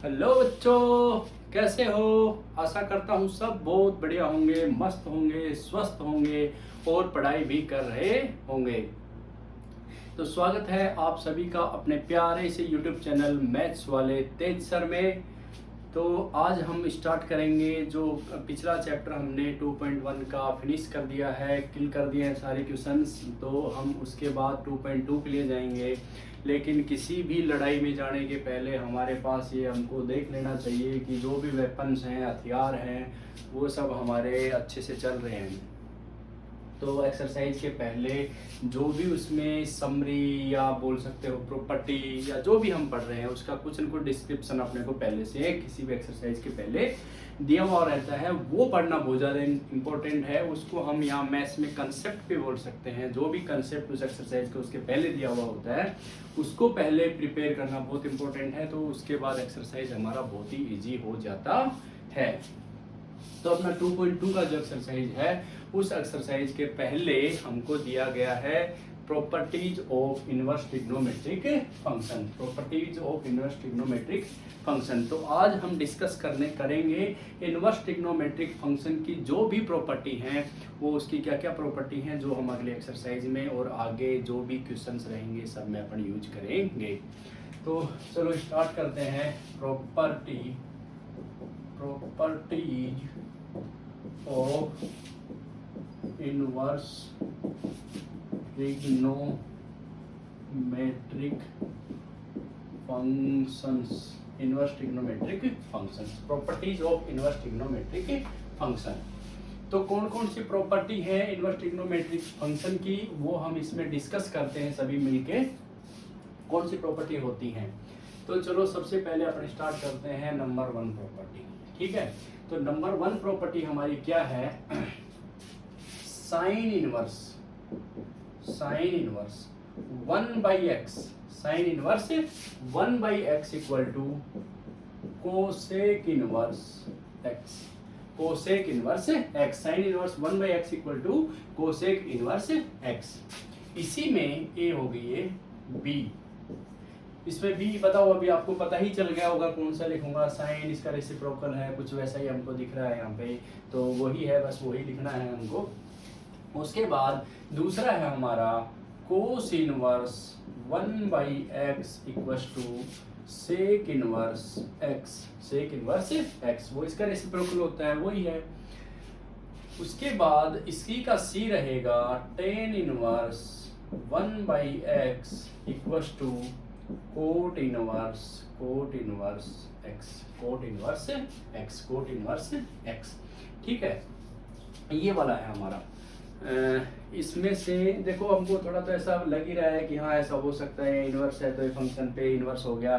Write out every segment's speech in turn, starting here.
Hello बच्चों, कैसे हो। आशा करता हूँ सब बहुत बढ़िया होंगे, मस्त होंगे, स्वस्थ होंगे और पढ़ाई भी कर रहे होंगे। तो स्वागत है आप सभी का अपने प्यारे से YouTube चैनल मैथ्स वाले तेज सर में। तो आज हम स्टार्ट करेंगे जो पिछला चैप्टर हमने 2.1 का फिनिश कर दिया है, किल कर दिए हैं सारे क्वेश्चंस। तो हम उसके बाद 2.2 के लिए जाएंगे। लेकिन किसी भी लड़ाई में जाने के पहले हमारे पास ये हमको देख लेना चाहिए कि जो भी वेपन्स हैं, हथियार हैं, वो सब हमारे अच्छे से चल रहे हैं। तो एक्सरसाइज के पहले जो भी उसमें समरी या बोल सकते हो प्रॉपर्टी या जो भी हम पढ़ रहे हैं उसका कुछ न कुछ डिस्क्रिप्शन अपने को पहले से किसी भी एक्सरसाइज के पहले दिया हुआ रहता है। वो पढ़ना बहुत ज़्यादा इम्पोर्टेंट है। उसको हम यहाँ मैथ्स में कंसेप्ट भी बोल सकते हैं। जो भी कंसेप्ट उस एक्सरसाइज के उसके पहले दिया हुआ होता है उसको पहले प्रिपेयर करना बहुत इंपॉर्टेंट है। तो उसके बाद एक्सरसाइज हमारा बहुत ही ईजी हो जाता है। तो अपना 2.2 का जो एक्सरसाइज है उस एक्सरसाइज के पहले हमको दिया गया है properties of inverse trigonometric function. Properties of inverse trigonometric function. तो आज हम डिस्कस करेंगे इनवर्स ट्रिग्नोमेट्रिक फंक्शन की जो भी प्रॉपर्टी हैं, वो उसकी क्या क्या प्रॉपर्टी हैं जो हम अगले एक्सरसाइज में और आगे जो भी क्वेश्चंस रहेंगे सब में अपन यूज करेंगे। तो चलो स्टार्ट करते हैं। Properties of inverse trigonometric functions. Inverse trigonometric functions, properties of inverse trigonometric function. तो कौन कौन सी प्रॉपर्टी है इनवर्स ट्रिग्नोमेट्रिक फंक्शन की, वो हम इसमें डिस्कस करते हैं सभी मिलके। कौन सी प्रॉपर्टी होती हैं, तो चलो सबसे पहले अपन स्टार्ट करते हैं नंबर 1 प्रॉपर्टी। ठीक है, तो नंबर 1 प्रॉपर्टी हमारी क्या है? Sine inverse 1/x, sine inverse 1/x equal to cosec inverse x। Cosec inverse x, sine inverse 1/x equal to cosec inverse x। इसी में a हो गई है b। इसमें भी बताओ, अभी आपको पता ही चल गया होगा कौन सा लिखूंगा। साइन इसका रेसिप्रोकल है, कुछ वैसा ही हमको दिख रहा है यहाँ पे, तो वही है, बस वही लिखना है हमको। उसके बाद दूसरा है हमारा cos inverse 1/x equals to sec inverse x। Sec inverse x वो इसका रेसिप्रोकल होता है, वही है। उसके बाद इसी का c रहेगा tan inverse 1/x equals to cot inverse x। ठीक है, ये वाला है हमारा। इसमें से देखो हमको थोड़ा तो ऐसा लग ही रहा है कि हाँ ऐसा हो सकता है, इनवर्स है तो ये फंक्शन पे इनवर्स हो गया।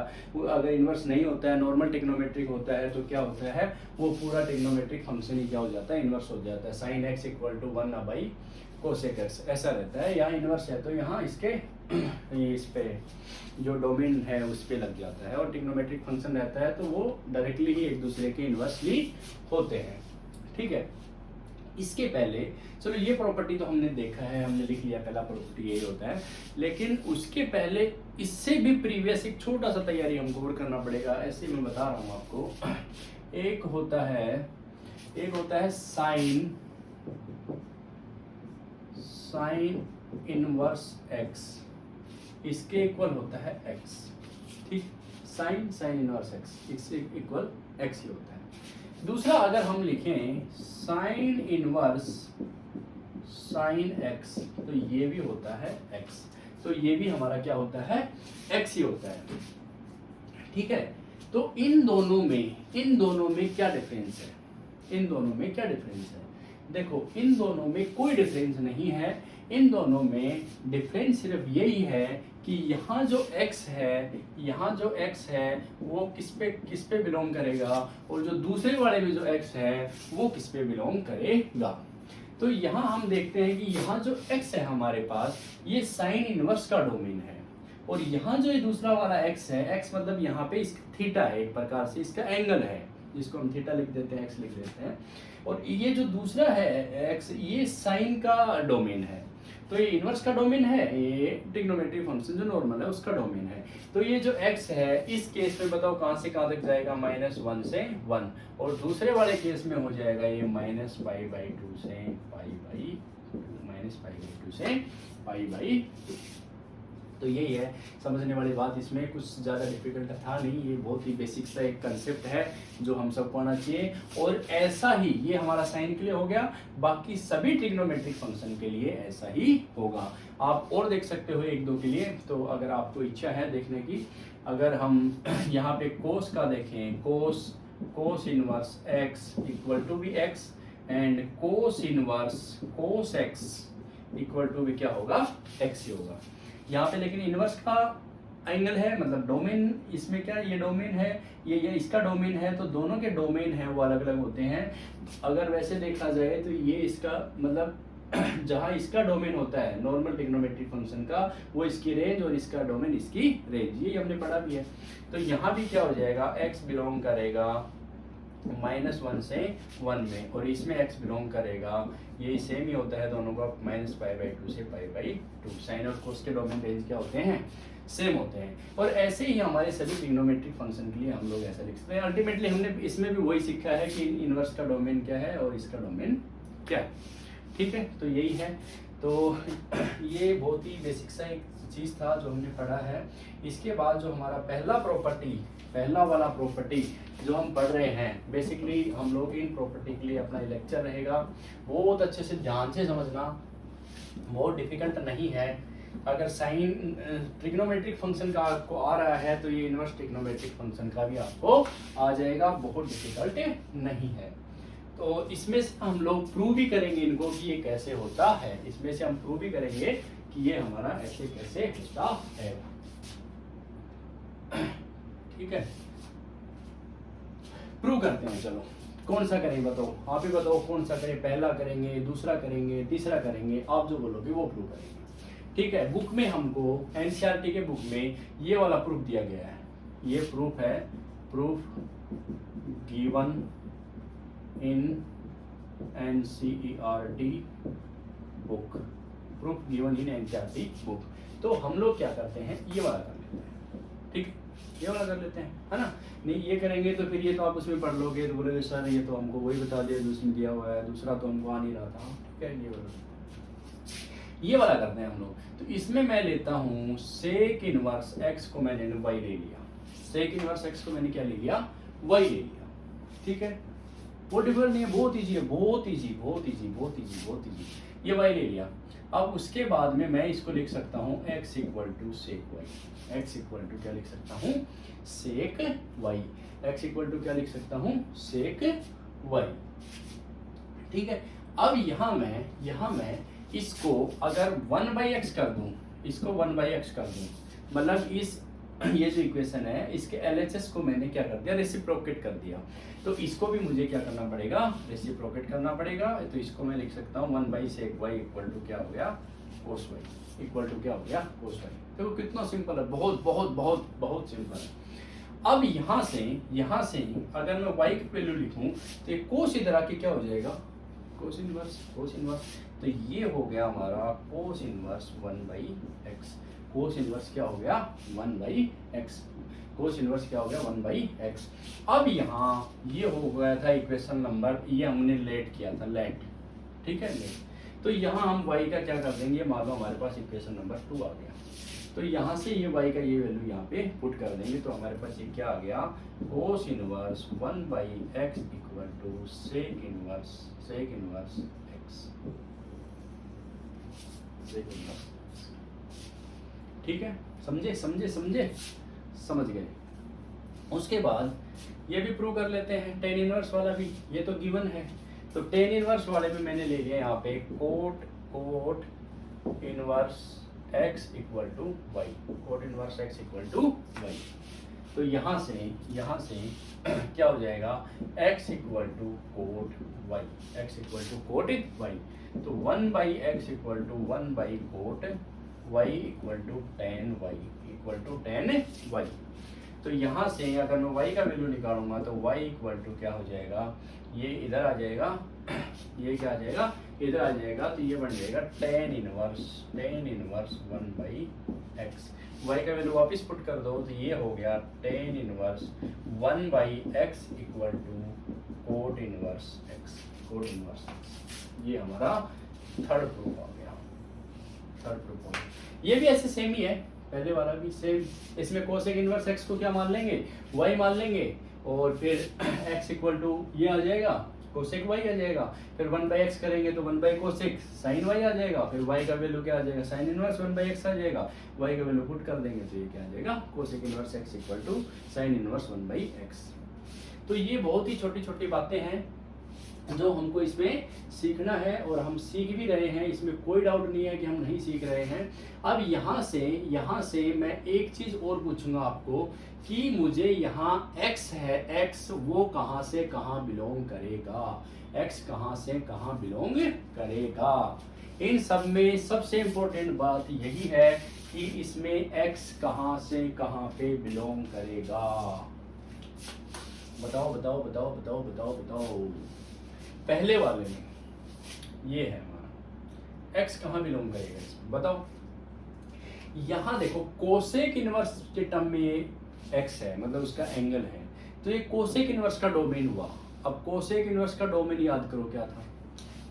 अगर इनवर्स नहीं होता है, नॉर्मल ट्रिग्नोमेट्रिक होता है, तो क्या होता है वो पूरा ट्रिग्नोमेट्रिक फंक्शन ही क्या हो जाता है, इनवर्स हो जाता है। Sine x equal to one by cosec x ऐसा रहता है। यहाँ इनवर्स है तो यहाँ इसके इस पे जो डोमेन है उस पे लग जाता है, और ट्रिग्नोमेट्रिक फंक्शन रहता है तो वो डायरेक्टली ही एक दूसरे के इनवर्सली होते हैं। ठीक है, इसके पहले चलो ये प्रॉपर्टी तो हमने देखा है, हमने लिख लिया, पहला प्रॉपर्टी यही होता है। लेकिन उसके पहले इससे भी प्रीवियस एक छोटा सा तैयारी हमको और करना पड़ेगा। ऐसे मैं बता रहा हूँ आपको। एक होता है साइन इनवर्स x, इसके इक्वल होता है x। ठीक, साइन इनवर्स x इससे इक्वल x ही होता है। दूसरा अगर हम लिखें साइन इनवर्स साइन x, तो ये भी होता है x। तो ये भी हमारा क्या होता है, x ही होता है। ठीक है, तो इन दोनों में क्या डिफरेंस है? देखो, इन दोनों में कोई डिफरेंस नहीं है। इन दोनों में डिफरेंस सिर्फ यही है कि यहाँ जो x है वो किस पे बिलोंग करेगा, और जो दूसरे वाले में जो x है वो किस पे बिलोंग करेगा। तो यहाँ हम देखते हैं कि यहाँ जो x है हमारे पास, ये साइन इनवर्स का डोमेन है, और यहाँ जो ये दूसरा वाला x है, x मतलब यहाँ पे इस थीटा है, एक प्रकार से इसका एंगल है, जिसको हम थीटा लिख देते हैं, x लिख देते हैं। और ये जो दूसरा है x, ये साइन का डोमेन है। तो ये इनवर्स का डोमेन है, ये ट्रिग्नोमेट्रिक फंक्शन जो नॉर्मल है उसका डोमेन है। तो ये जो x है इस केस में बताओ कहाँ से कहाँ तक जाएगा, -1 से 1, और दूसरे वाले केस में हो जाएगा ये -π/2 से -π/2 से π/2। तो यही है समझने वाली बात, इसमें कुछ ज़्यादा डिफिकल्ट था नहीं, ये बहुत ही बेसिक सा एक कंसेप्ट है जो हम सबको आना चाहिए। और ऐसा ही ये हमारा साइन के लिए हो गया, बाकी सभी ट्रिग्नोमेट्रिक फंक्शन के लिए ऐसा ही होगा। आप और देख सकते हो एक दो के लिए, तो अगर आपको इच्छा है देखने की, अगर हम यहाँ पे कोस का देखें, cos inverse x equal to भी x and cos inverse cos x equal to भी क्या होगा, x ही होगा यहाँ पे। लेकिन इनवर्स का एंगल है, मतलब डोमेन, इसमें क्या ये डोमेन है, ये इसका डोमेन है, तो दोनों के डोमेन है वो अलग अलग होते हैं। अगर वैसे देखा जाए तो ये इसका मतलब जहाँ इसका डोमेन होता है नॉर्मल ट्रिग्नोमेट्रिक फंक्शन का, वो इसकी रेंज, और इसका डोमेन इसकी रेंज, ये हमने पढ़ा भी है। तो यहाँ भी क्या हो जाएगा, x बिलोंग करेगा -1 से 1 में, और इसमें x बिलोंग करेगा, ये सेम ही होता है दोनों का, -π/2 से π/2। साइन और कोस के डोमेन रेंज क्या होते हैं, सेम होते हैं। और ऐसे ही हमारे सभी ट्रिग्नोमेट्रिक फंक्शन के लिए हम लोग ऐसा लिख सकते हैं। अल्टीमेटली हमने इसमें भी वही सीखा है कि इनवर्स का डोमेन क्या है और इसका डोमेन क्या है, ठीक है। तो यही है, तो ये बहुत ही बेसिक सा एक चीज़ था जो हमने पढ़ा है। इसके बाद जो हमारा पहला वाला प्रॉपर्टी जो हम पढ़ रहे हैं, बेसिकली हम लोग इन प्रॉपर्टी के लिए अपना लेक्चर रहेगा, बहुत अच्छे से ध्यान से समझना, बहुत डिफिकल्ट नहीं है। अगर साइन ट्रिग्नोमेट्रिक फंक्शन का आपको आ रहा है तो ये इनवर्स ट्रिग्नोमेट्रिक फंक्शन का भी आपको आ जाएगा, बहुत डिफिकल्ट नहीं है। तो इसमें से हम लोग प्रूव भी करेंगे इनको कि ये कैसे होता है, इसमें से हम प्रूव भी करेंगे कि ये हमारा ऐसे कैसे होता है, ठीक है। प्रूव करते हैं, चलो कौन सा करें बताओ, आप ही बताओ कौन सा करें, पहला करेंगे, दूसरा करेंगे, तीसरा करेंगे, आप जो बोलोगे वो प्रूव करेंगे, ठीक है। बुक में हमको एनसीईआरटी के बुक में ये वाला प्रूफ दिया गया है, ये प्रूफ है, proof given in NCERT book, proof given in NCERT book. तो हम लोग क्या करते हैं, ये वाला कर लेते हैं, ठीक, ये वाला कर लेते हैं, है ना। नहीं ये करेंगे तो फिर ये तो आप उसमें पढ़ लोगे तो बोलोगे सर ये तो हमको वही बता दिया जो उसमें दिया हुआ है, दूसरा तो हमको आ नहीं रहा था, ठीक है। ये वाला करते हैं हम लोग। तो इसमें मैं लेता हूँ सेक इनवर्स x को मैंने y ले लिया, सेक इनवर्स x को मैंने क्या ले लिया, y ले लिया, ठीक है। वो डिफिकल्ट नहीं है, बहुत इजी है, बहुत इजी। ये y ले लिया। अब उसके बाद में मैं इसको लिख सकता हूँ x equal to sec y, x equal to क्या लिख सकता हूँ, sec y, x equal to क्या लिख सकता हूँ, सेक y, ठीक है। अब यहाँ मैं इसको अगर 1/x कर दूं, इसको 1/x कर दूं, मतलब इस ये जो इक्वेशन है इसके LHS को मैंने क्या कर दिया, रेसिप्रोकेट कर दिया। तो इसको भी मुझे क्या करना पड़ेगा, रेसिप्रोकेट करना पड़ेगा। तो इसको मैं लिख सकता हूँ 1/sec y इक्वल टू क्या हो गया, cos y, इक्वल टू क्या हो गया, cos y। देखो कितना सिंपल है, बहुत सिंपल है। अब यहाँ से अगर मैं y की वैल्यू लिखूँ तो ये cos इधर आके क्या हो जाएगा, cos इनवर्स। तो ये हो गया हमारा cos inverse 1/x, cos inverse क्या हो गया 1/x, cos इनवर्स क्या हो गया 1/x। अब यहाँ ये हो गया था इक्वेशन नंबर, ये हमने लेट किया था, लेट, ठीक है, लेट। तो यहाँ हम y का क्या कर देंगे, मान लो हमारे पास इक्वेशन नंबर 2 आ गया, तो यहाँ से ये y का ये वैल्यू यहाँ पे पुट कर देंगे। तो हमारे पास ये क्या आ गया, cos inverse 1/x equal to sec inverse x, ठीक है। समझ गए। उसके बाद ये भी प्रूव कर लेते हैं, टेन इनवर्स वाला भी, ये तो गिवन है। तो टेन इनवर्स वाले में मैंने ले लिया यहाँ पे cot inverse x equal to y, cot inverse x equal to y। तो यहाँ से क्या हो जाएगा, x equal to cot y, x equal to cot y। तो 1/x equal to one by cot y equal to tan y equal to tan y। तो यहाँ से अगर मैं y का वैल्यू निकालूंगा तो y इक्वल टू क्या हो जाएगा, ये इधर आ जाएगा, ये क्या आ जाएगा, इधर आ जाएगा तो ये बन जाएगा टेन इनवर्स 1/x। y का वैल्यू वापस पुट कर दो तो ये हो गया tan inverse 1/x equal to cot inverse x। ये हमारा थर्ड प्रूफ आ गया। थर्ड प्रूफ हो गया। ये भी ऐसे सेम ही है, पहले वाला भी सेम। इसमें कोसेक इनवर्स x को क्या मान लेंगे, y मान लेंगे, और फिर x इक्वल टू ये आ जाएगा कोसेक y आ जाएगा, फिर 1/x करेंगे तो 1/कोसेक साइन y आ जाएगा, फिर y का वैल्यू क्या आ जाएगा, साइन इनवर्स 1/x आ जाएगा, y का वैल्यू पुट कर देंगे तो ये क्या आ जाएगा, cosec inverse x equal to sine inverse 1/x। तो ये बहुत ही छोटी छोटी बातें हैं जो हमको इसमें सीखना है, और हम सीख भी रहे हैं, इसमें कोई डाउट नहीं है कि हम नहीं सीख रहे हैं। अब यहाँ से मैं एक चीज़ और पूछूंगा आपको कि मुझे यहाँ x है, x वो कहाँ से कहाँ बिलोंग करेगा, x कहाँ से कहाँ बिलोंग करेगा। इन सब में सबसे इम्पोर्टेंट बात यही है कि इसमें x कहाँ से कहाँ पे बिलोंग करेगा। बताओ बताओ बताओ बताओ बताओ बताओ। पहले वाले में ये है हमारा x कहाँ बिलोंग करेगा इसमें, बताओ। यहाँ देखो कोसेक इनवर्स के टर्म में ये x है, मतलब उसका एंगल है, तो ये कोसेक इनवर्स का डोमेन हुआ। अब कोसेक इनवर्स का डोमेन याद करो क्या था,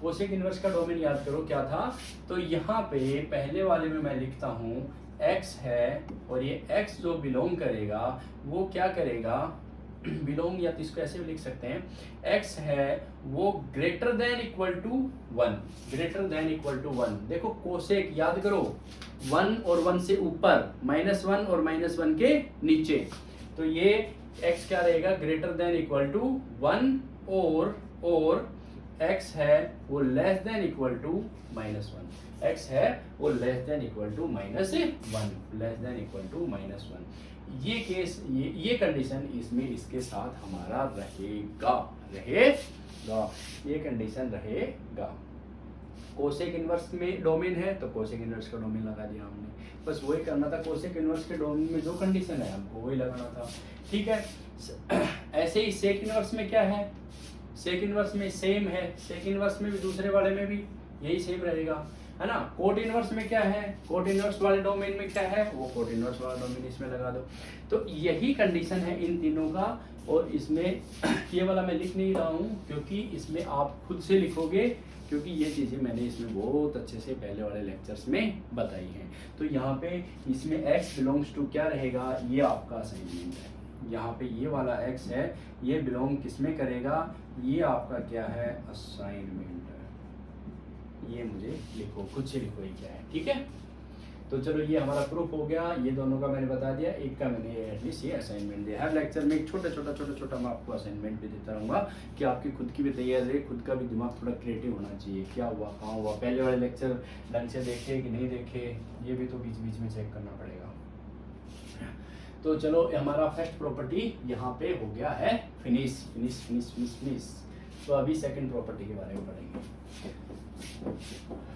कोसेक इनवर्स का डोमेन याद करो क्या था। तो यहाँ पे पहले वाले में मैं लिखता हूँ x है, और ये x जो बिलोंग करेगा वो क्या करेगा, बिलोंग, या तो इसको ऐसे भी लिख सकते हैं, x है वो greater than equal to 1, greater than equal to 1। देखो कोसेक याद करो, 1 और 1 से ऊपर, -1 और -1 के नीचे, तो ये x क्या रहेगा, ग्रेटर देन इक्वल टू 1, और x है वो less than equal to -1, x है वो less than equal to -1, less than equal to -1। ये केस, ये कंडीशन इसमें इसके साथ हमारा रहेगा, ये कंडीशन रहेगा। कोसेक इनवर्स में डोमेन है तो कोसेक इनवर्स का डोमेन लगा दिया हमने, बस वही करना था, कोसेक इनवर्स के डोमेन में जो कंडीशन है हमको वही लगाना था, ठीक है। ऐसे ही सेक इनवर्स में क्या है, सेक इनवर्स में सेम है, सेक इनवर्स में भी दूसरे वाले में भी यही सेम रहेगा, है ना। कोट इनवर्स में क्या है, कोट इनवर्स वाले डोमेन में क्या है, वो कोट इनवर्स वाला डोमेन इसमें लगा दो। तो यही कंडीशन है इन तीनों का, और इसमें ये वाला मैं लिख नहीं रहा हूँ क्योंकि इसमें आप खुद से लिखोगे, क्योंकि ये चीज़ें मैंने इसमें बहुत अच्छे से पहले वाले लेक्चर्स में बताई हैं। तो यहाँ पे इसमें x बिलोंग्स टू क्या रहेगा, ये आपका असाइनमेंट है। यहाँ पे ये वाला x है, ये बिलोंग किस में करेगा, ये आपका क्या है, असाइनमेंट है। ये मुझे लिखो, खुद से लिखो ये क्या है, ठीक है। तो चलो ये हमारा प्रूफ हो गया, ये दोनों का मैंने बता दिया, एक का मैंने एटलीस्ट ये असाइनमेंट दिया। हर लेक्चर में एक छोटा छोटा मैं आपको असाइनमेंट भी देता रहूँगा कि आपकी खुद की भी तैयारी रहे, खुद का भी दिमाग थोड़ा क्रिएटिव होना चाहिए, क्या हुआ कहाँ हुआ, पहले वाले लेक्चर ढंग से देखे कि नहीं देखे, ये भी तो बीच बीच में चेक करना पड़ेगा। तो चलो हमारा फर्स्ट प्रॉपर्टी यहाँ पे हो गया है फिनिश। तो अभी सेकंड प्रॉपर्टी के बारे में पढ़ेंगे।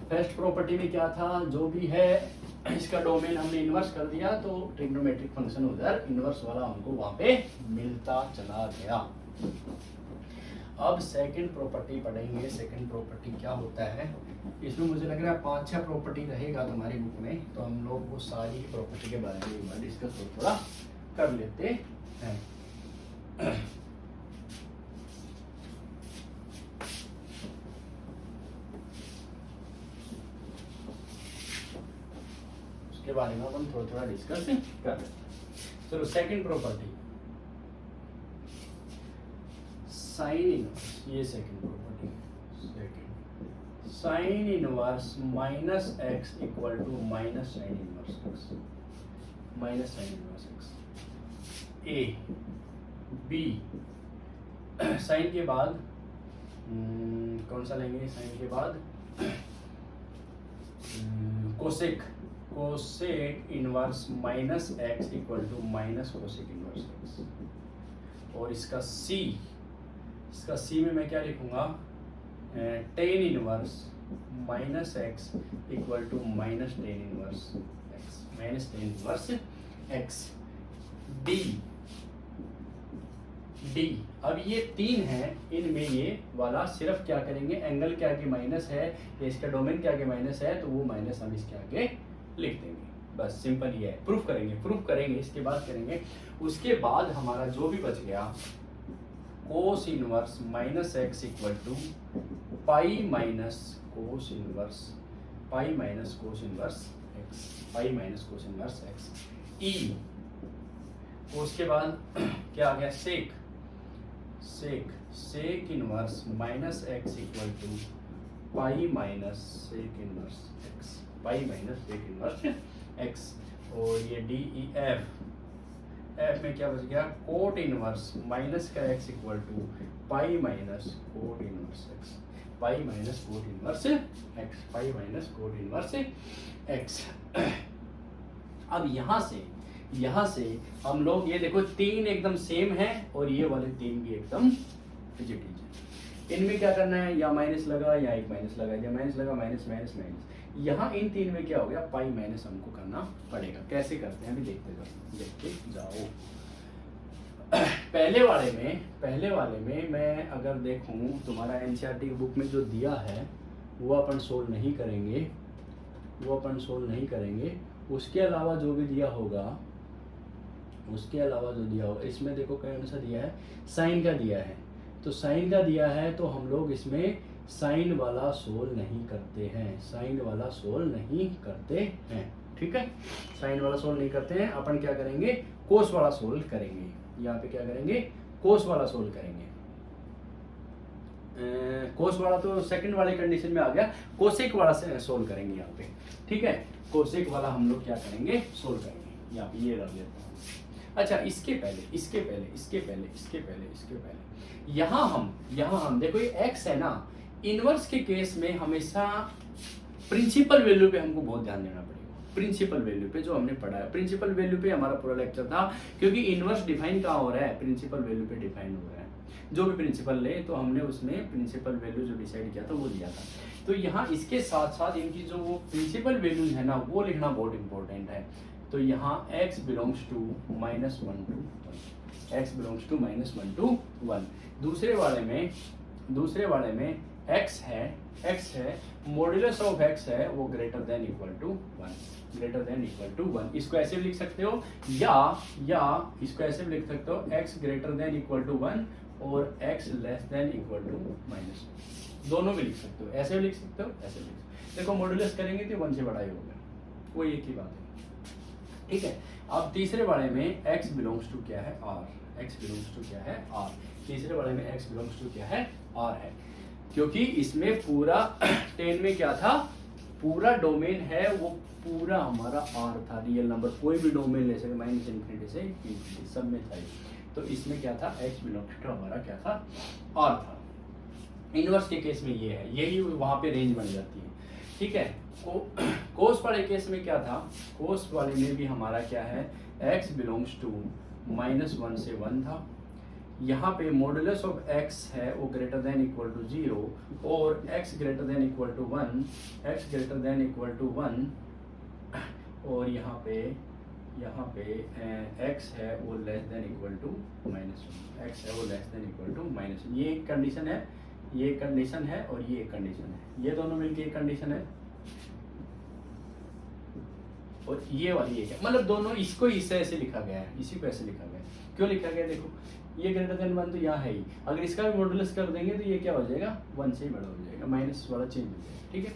फर्स्ट प्रॉपर्टी में क्या था, जो भी है इसका डोमेन हमने इन्वर्स कर दिया, तो ट्रिग्नोमेट्रिक फंक्शन उधर इन्वर्स वाला हमको वहां पे मिलता चला गया। अब सेकंड प्रॉपर्टी पढ़ेंगे। सेकंड प्रॉपर्टी क्या होता है, इसमें मुझे लग रहा है 5-6 प्रॉपर्टी रहेगा तुम्हारी बुक में, तो हम लोग वो सारी प्रॉपर्टी के बारे में डिस्कस थोड़ा कर लेते हैं। के बारे में हम थोड़ा डिस्कस कर लेते हैं। चलो सेकंड प्रॉपर्टी, साइन इनवर्स, ये second property, second sine inverse -x equal to minus sine inverse x, minus sine inverse x। A B, sine के बाद कौन सा लेंगे, साइन के बाद cosec, cosec inverse -x equal to minus cosec inverse x। और इसका सी में मैं क्या लिखूंगा, tan inverse -x equal to minus tan inverse x, minus tan inverse x। D थी। अब ये 3 है, इनमें ये वाला सिर्फ क्या करेंगे, एंगल के आगे माइनस है या इसका डोमेन के आगे माइनस है तो वो माइनस हम इसके आगे लिख देंगे। बस सिंपल ये है। प्रूफ करेंगे इसके बाद करेंगे। उसके बाद हमारा जो भी बच गया cos inverse minus x equal to pi minus cos inverse x, pi minus cos inverse x ई। उसके बाद क्या आ गया, sec inverse minus x equal to pi minus sec inverse x, pi minus sec inverse x. और ये D E F में क्या बच गया, कोट इनवर्स माइनस का x equal to pi minus cot inverse x, pi minus cot inverse x, pi minus cot inverse x. अब यहाँ से हम लोग ये देखो 3 एकदम सेम है और ये वाले 3 भी एकदम डिजिट है। इनमें क्या करना है, या माइनस लगा या एक माइनस लगा, या माइनस लगा माइनस माइनस माइनस। यहाँ इन 3 में क्या हो गया, पाई माइनस हमको करना पड़ेगा। कैसे करते हैं अभी देखते जाओ। पहले वाले में मैं अगर देखूं तुम्हारा एनसीईआरटी बुक में जो दिया है वो अपन सोल्व नहीं करेंगे। उसके अलावा जो भी दिया होगा, इसमें देखो कौन सा दिया है, साइन का दिया है। तो साइन का दिया है तो हम लोग इसमें साइन वाला सोल्व नहीं करते हैं, ठीक है। साइन वाला सोल्व नहीं करते हैं, अपन क्या करेंगे, कोस वाला सोल्व करेंगे। यहाँ पे क्या करेंगे, कोस वाला सोल्व करेंगे। कोस वाला तो सेकंड वाले कंडीशन में आ गया, कोसेक वाला से सोल्व करेंगे यहाँ पे, ठीक है। कोसेक वाला हम लोग क्या करेंगे, सोल्व करेंगे। यहाँ पे ये रख लेता हूँ। अच्छा, इसके पहले यहाँ हम देखो ये x है ना, इनवर्स के केस में हमेशा प्रिंसिपल वैल्यू पे हमको बहुत ध्यान देना पड़ेगा। प्रिंसिपल वैल्यू पे जो हमने पढ़ा है, प्रिंसिपल वैल्यू पे हमारा पूरा लेक्चर था, क्योंकि इनवर्स डिफाइन कहाँ हो रहा है, प्रिंसिपल वैल्यू पे डिफाइन हो रहा है। जो भी प्रिंसिपल ले तो हमने उसमें प्रिंसिपल वैल्यू जो डिसाइड किया था वो दिया था। तो यहाँ इसके साथ साथ इनकी जो वो प्रिंसिपल वैल्यूज है ना वो लिखना बहुत इंपॉर्टेंट है। तो यहाँ x belongs to -1 to 1, x belongs to -1 to 1। दूसरे वाले में x है, मॉड्यूलस ऑफ x है वो ग्रेटर देन इक्वल टू 1। इसको ऐसे भी लिख सकते हो या इसको ऐसे भी लिख सकते हो, x greater than equal to 1 और x less than equal to -1। दोनों भी लिख सकते हो, ऐसे भी लिख सकते हो, ऐसे भी लिख सकते हो। देखो मॉड्यूलस करेंगे तो 1 से बड़ा ही होगा, वो एक ही बात है, ठीक है। अब तीसरे वाले में x बिलोंग्स टू क्या है, r। तीसरे वाले में x बिलोंग्स टू क्या है, r है, क्योंकि इसमें पूरा 10 में क्या था, पूरा डोमेन है वो पूरा हमारा r था। रियल नंबर कोई भी डोमेन ले सकते, -∞ से ∞ सब में था। तो इसमें क्या था, x बिलोंग्स टू हमारा क्या था, r था। इनवर्स के केस में ये है, यही वहाँ पे रेंज बन जाती है, ठीक है। कोस वाले केस में क्या था, कोस वाले में भी हमारा क्या है, x बिलोंग्स टू -1 से 1 था। यहाँ पे मॉडुलस ऑफ x है वो ग्रेटर देन इक्वल टू 0 और x greater than equal to 1, और यहाँ पे x है वो लेस देन इक्वल टू -1, ये एक कंडीशन है, ये एक कंडीशन है और ये एक कंडीशन है, ये दोनों मिलके एक कंडीशन है और ये वाली एक है। मतलब दोनों, इसको इससे ऐसे लिखा गया है, इसी को ऐसे लिखा गया है। क्यों लिखा गया, देखो ये ग्रेटर देन 1 तो यहाँ है ही, अगर इसका भी मॉडुलस कर देंगे तो ये क्या हो जाएगा, 1 से ही बड़ा हो जाएगा, माइनस वाला चेंज हो जाएगा, ठीक है।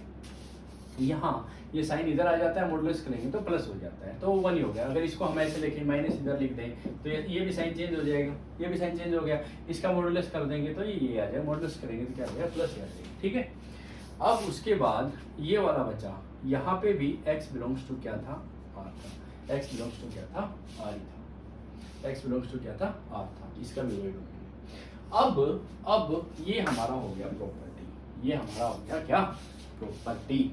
यहाँ ये साइन इधर आ जाता है, मॉडुलस करेंगे तो प्लस हो जाता है, तो 1 ही हो गया। अगर इसको हम ऐसे लिखें, माइनस इधर लिख दें तो ये भी साइन चेंज हो जाएगा, ये भी साइन चेंज हो गया। इसका मॉडुलस कर देंगे तो ये आ जाएगा, मॉडुलस करेंगे तो क्या हो जाएगा, प्लस आ जाएगा, ठीक है। अब उसके बाद ये वाला बचा, यहाँ पे भी x बिलोंग्स टू क्या था, r था। x बिलोंग्स टू क्या था, r ही था। x बिलोंग्स टू क्या था, r था। इसका भी वही डोमेन। अब ये हमारा हो गया प्रॉपर्टी, ये हमारा हो गया क्या, प्रॉपर्टी।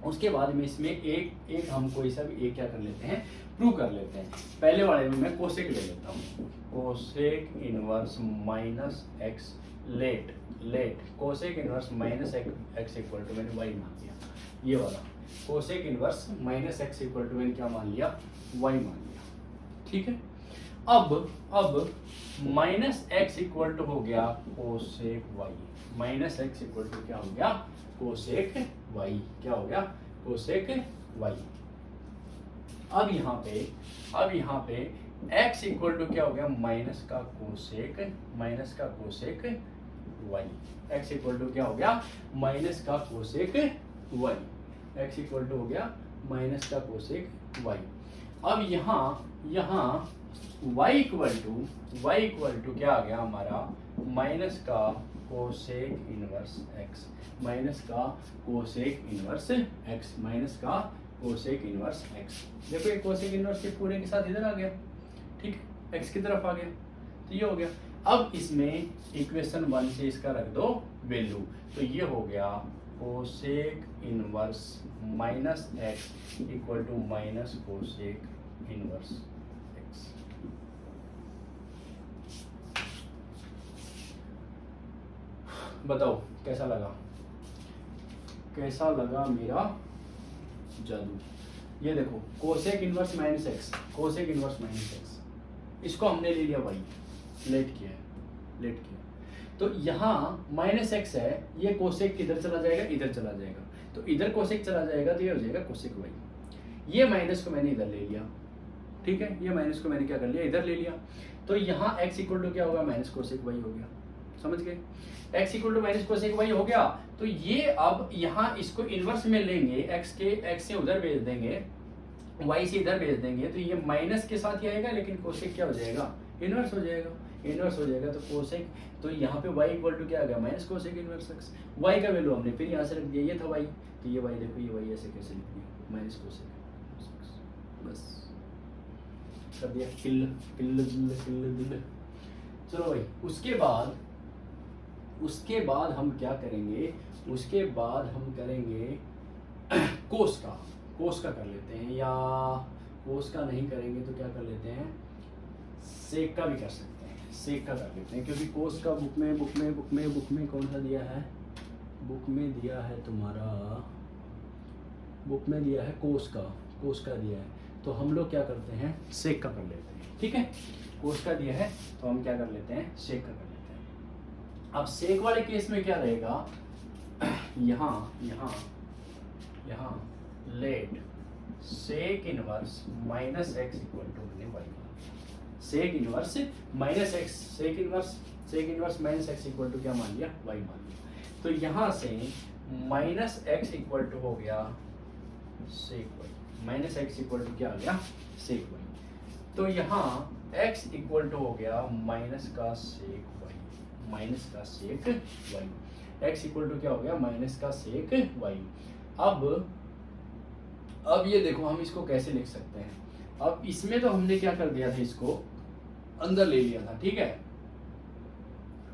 उसके बाद में इसमें एक हम कोई सा भी एक क्या कर लेते हैं, प्रूव कर लेते हैं। पहले वाले में मैं कोसेक ले लेता हूँ, cosec inverse minus x let cosec inverse minus x equal to, मैंने वाई मान लिया, ये वाला cosec inverse minus x equal to मैंने क्या मान लिया, वाई मान लिया, ठीक है। अब माइनस एक्स इक्वल टू हो गया cosec y, minus x equal to क्या हो गया कोसेक वाई, क्या हो गया कोसेक वाई। अब यहाँ पे x इक्वल टू क्या हो गया माइनस का cosec y, x equal to क्या हो गया माइनस का cosec y, x equal to हो गया माइनस का कोसेक वाई। अब यहाँ y इक्वल टू क्या आ गया हमारा माइनस का कोसेक इनवर्स x, माइनस का कोसेक इनवर्स x, माइनस का कोसेक इनवर्स x। देखो ये कोसेक इनवर्स के पूरे के साथ इधर आ गया, ठीक, x की तरफ आ गया, तो ये हो गया। अब इसमें इक्वेशन 1 से इसका रख दो वैल्यू, तो ये हो गया cosec inverse minus x equal to minus cosec inverse x. बताओ कैसा लगा मेरा जादू। ये देखो cosec inverse minus x, cosec inverse minus x, इसको हमने ले लिया वाई, लेट किया। तो यहाँ माइनस एक्स है, ये कोसेक किधर चला जाएगा इधर चला जाएगा, तो इधर कोसेक चला जाएगा तो ये हो जाएगा कोसेक वाई। ये माइनस को मैंने इधर ले लिया, ठीक है, ये माइनस को मैंने क्या कर लिया इधर ले लिया, तो यहाँ x इक्वल टू क्या होगा माइनस कोसेक वाई हो गया, समझ गए, x equal to minus cosec y हो गया। तो ये अब यहाँ इसको इनवर्स में लेंगे, x से उधर भेज देंगे, y से इधर भेज देंगे, तो ये माइनस के साथ ही आएगा, लेकिन कोसेक क्या हो जाएगा इनवर्स हो जाएगा, तो कोसेक, तो यहाँ पे y इक्वल टू क्या आ गया minus cosec inverse x, y का वैल्यू हमने फिर यहाँ से रख दिया, ये था y, तो ये y देखो, ये y ऐसे कैसे लिख दिया माइनस कोसेक, बस कर दिया किल। चलो भाई, उसके बाद हम क्या करेंगे, उसके बाद हम करेंगे कोस का कर लेते हैं, या कोस का नहीं करेंगे तो क्या कर लेते हैं सेक का भी कर सकते हैं, सेक का कर लेते हैं, क्योंकि कोस का बुक में कौन सा दिया है, बुक में दिया है तुम्हारा, बुक में दिया है कोस का दिया है, तो हम लोग क्या करते हैं सेक का कर लेते हैं, ठीक है, कोस का दिया है तो हम क्या कर लेते हैं सेक का कर लेते हैं। अब सेक वाले केस में क्या रहेगा, यहाँ let sec inverse minus x equal to y, sec inverse minus x, sec inverse minus x equal to क्या मान लिया वाई मान लिया, तो यहाँ से माइनस एक्स इक्वल टू हो गया sec y, minus x equal to क्या आ गया सेक वाई, तो यहाँ x इक्वल टू हो गया माइनस का sec y, x equal to क्या हो गया माइनस का सेक वाई। अब ये देखो हम इसको कैसे लिख सकते हैं, अब इसमें तो हमने क्या कर दिया था, इसको अंदर ले लिया था, ठीक है,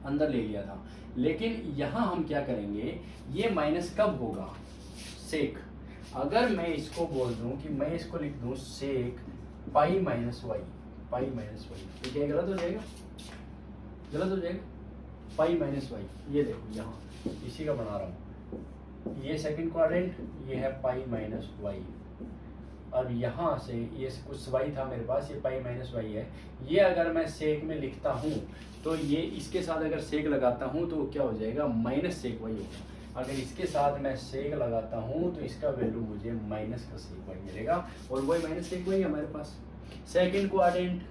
अंदर ले लिया था, लेकिन यहाँ हम क्या करेंगे, ये माइनस कब होगा सेक, अगर मैं इसको बोल दूं कि मैं इसको लिख दूं सेक पाई माइनस वाई, तो क्या गलत हो जाएगा, पाई माइनस वाई, ये देखो यहाँ इसी का बना रहा हूँ, ये सेकंड क्वाड्रेंट, ये है पाई माइनस वाई, अब यहाँ से ये कुछ वाई था मेरे पास, ये पाई माइनस वाई है, ये अगर मैं सेक में लिखता हूँ तो ये इसके साथ अगर सेक लगाता हूँ तो क्या हो जाएगा माइनस सेक वाई होगा, अगर इसके साथ मैं सेक लगाता हूँ तो इसका वैल्यू मुझे माइनस का सेक वाई मिलेगा, और वही माइनस सेक वाई हमारे पास। सेकंड क्वाड्रेंट